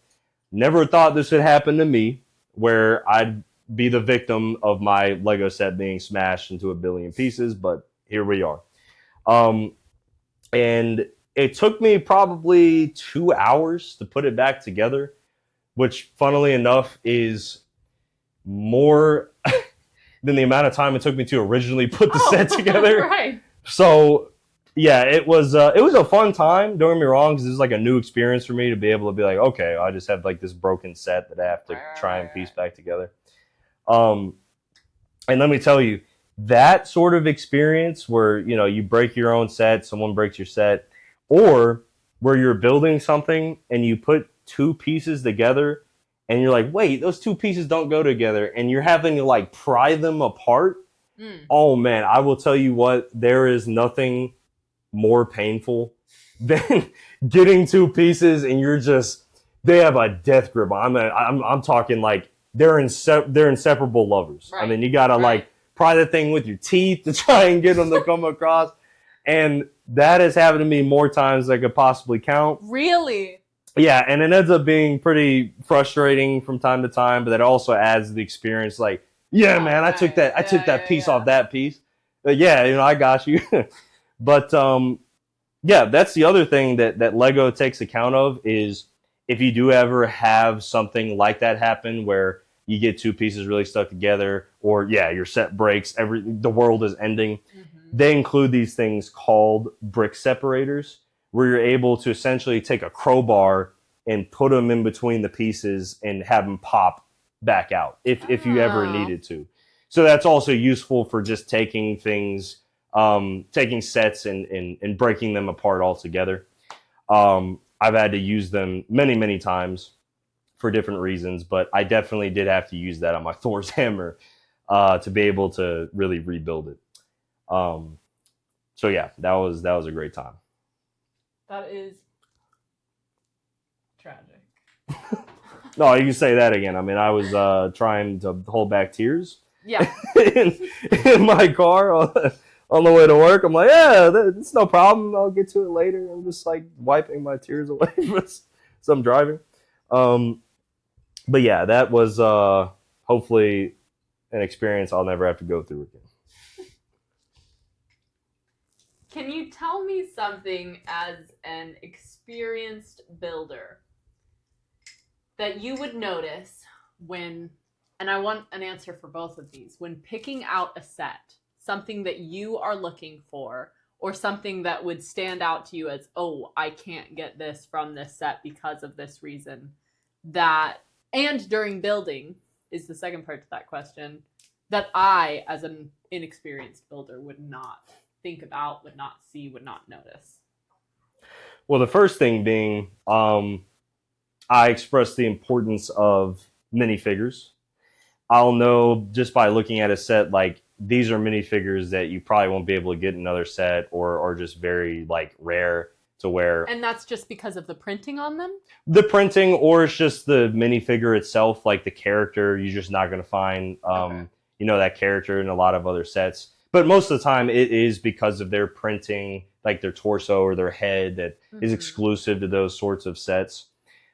never thought this would happen to me, where I'd be the victim of my Lego set being smashed into a billion pieces, but here we are. And it took me probably 2 hours to put it back together, which funnily enough is more than the amount of time it took me to originally put the set together. Right. So yeah, it was a fun time. Don't get me wrong, because this is like a new experience for me to be able to be like, okay, I just have like this broken set that I have to try and piece back together. And let me tell you, that sort of experience where you break your own set, someone breaks your set, or where you're building something and you put two pieces together and you're like, wait, those two pieces don't go together, and you're having to like pry them apart. Oh man, I will tell you what, there is nothing more painful than getting two pieces and they have a death grip. I'm talking like they're inseparable lovers. Right. I mean, you gotta like pry the thing with your teeth to try and get them to come across. And that has happened to me more times than I could possibly count. Really? Yeah, and it ends up being pretty frustrating from time to time, but that also adds to the experience. Like, yeah, man, I took that piece off that piece. Yeah, I got you. But yeah, that's the other thing that Lego takes account of, is if you do ever have something like that happen where you get two pieces really stuck together, or your set breaks, the world is ending. They include these things called brick separators, where you're able to essentially take a crowbar and put them in between the pieces and have them pop back out if you ever needed to. So that's also useful for just taking things, taking sets and breaking them apart altogether. I've had to use them many, many times for different reasons, but I definitely did have to use that on my Thor's hammer to be able to really rebuild it. So yeah, that was a great time. That is tragic. No, you can say that again. I mean, I was trying to hold back tears. Yeah. in my car on the way to work. I'm like, yeah, it's no problem. I'll get to it later. I'm just like wiping my tears away as I'm driving. But yeah, that was hopefully an experience I'll never have to go through again. Can you tell me something as an experienced builder that you would notice when, and I want an answer for both of these, when picking out a set, something that you are looking for, or something that would stand out to you as, oh, I can't get this from this set because of this reason, and during building is the second part to that question, that I, as an inexperienced builder, would not think about, would not see, would not notice? Well, the first thing being, I express the importance of minifigures. I'll know just by looking at a set, like, these are minifigures that you probably won't be able to get in another set, or just very like rare to wear. And that's just because of the printing on them? The printing, or it's just the minifigure itself, like the character, you're just not going to find, that character in a lot of other sets. But most of the time it is because of their printing, like their torso or their head, that is exclusive to those sorts of sets.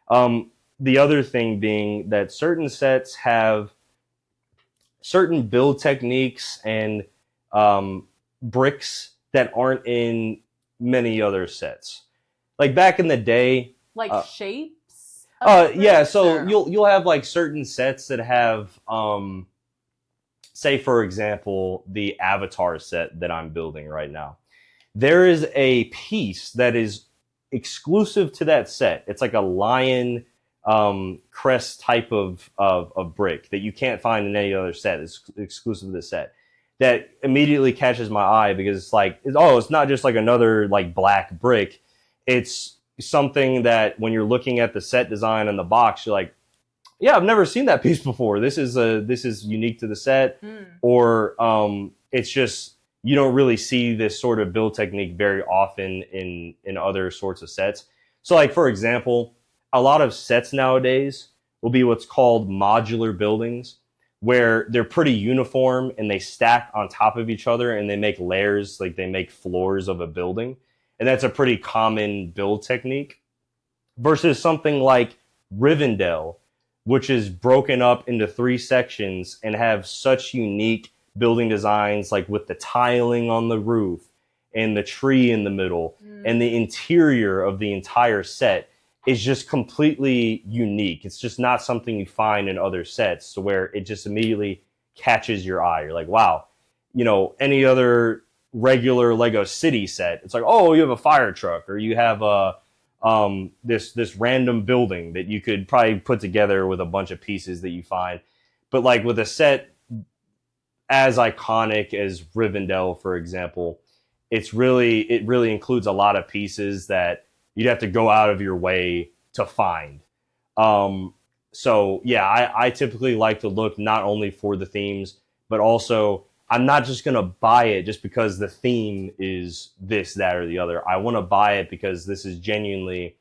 The other thing being that certain sets have certain build techniques and bricks that aren't in many other sets. Like back in the day, like shapes. Yeah. So you'll have like certain sets that have, say for example, the Avatar set that I'm building right now. There is a piece that is exclusive to that set. It's like a lion crest type of brick that you can't find in any other set. It's exclusive to this set. That immediately catches my eye because it's like, it's not just like another like black brick. It's something that when you're looking at the set design in the box, you're like, yeah, I've never seen that piece before. This is unique to the set, or it's just you don't really see this sort of build technique very often in other sorts of sets. So like for example, a lot of sets nowadays will be what's called modular buildings, where they're pretty uniform and they stack on top of each other and they make layers, like they make floors of a building. And that's a pretty common build technique versus something like Rivendell, which is broken up into 3 sections and have such unique building designs, like with the tiling on the roof and the tree in the middle, and the interior of the entire set is just completely unique. It's just not something you find in other sets, to where it just immediately catches your eye. You're like, wow, you know, any other regular Lego City set, it's like, oh, you have a fire truck, or you have a this random building that you could probably put together with a bunch of pieces that you find. But like with a set as iconic as Rivendell, for example, it really includes a lot of pieces that you'd have to go out of your way to find. So yeah, I typically like to look not only for the themes, but also I'm not just going to buy it just because the theme is this, that, or the other. I want to buy it because this is genuinely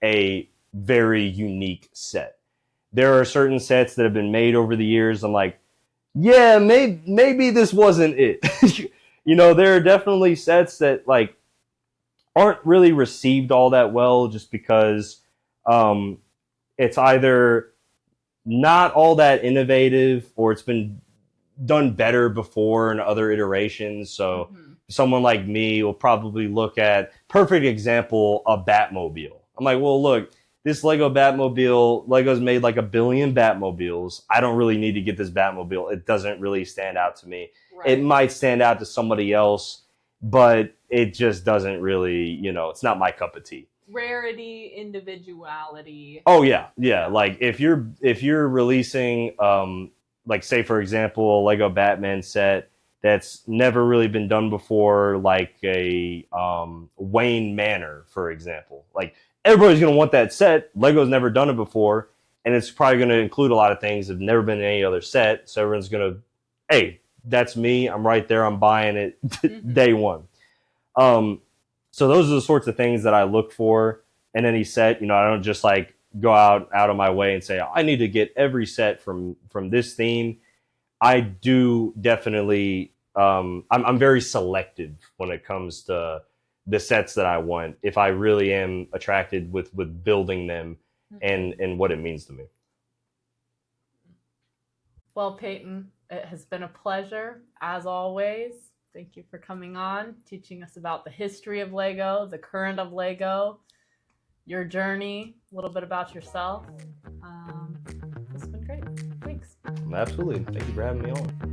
a very unique set. There are certain sets that have been made over the years. I'm like, yeah, maybe this wasn't it. You know, there are definitely sets that like aren't really received all that well, just because it's either not all that innovative, or it's been done better before in other iterations. So someone like me will probably look at, perfect example, a Batmobile. I'm like, well, look, this Lego Batmobile, Lego's made like 1 billion Batmobiles. I don't really need to get this Batmobile. It doesn't really stand out to me. Right. It might stand out to somebody else, but it just doesn't really, you know, it's not my cup of tea. Rarity, individuality. Oh yeah. Like if you're releasing, like say for example, a Lego Batman set that's never really been done before, like a Wayne Manor, for example. Like everybody's gonna want that set. Lego's never done it before, and it's probably gonna include a lot of things that have never been in any other set. So everyone's gonna, hey, that's me. I'm right there. I'm buying it day one. So those are the sorts of things that I look for in any set. You know, I don't just like go out of my way and say, I need to get every set from this theme. I do definitely, I'm very selective when it comes to the sets that I want, if I really am attracted with building them and what it means to me. Well, Peyton, it has been a pleasure, as always. Thank you for coming on, teaching us about the history of Lego, the current of Lego, your journey, a little bit about yourself. This has been great. Thanks. Absolutely. Thank you for having me on.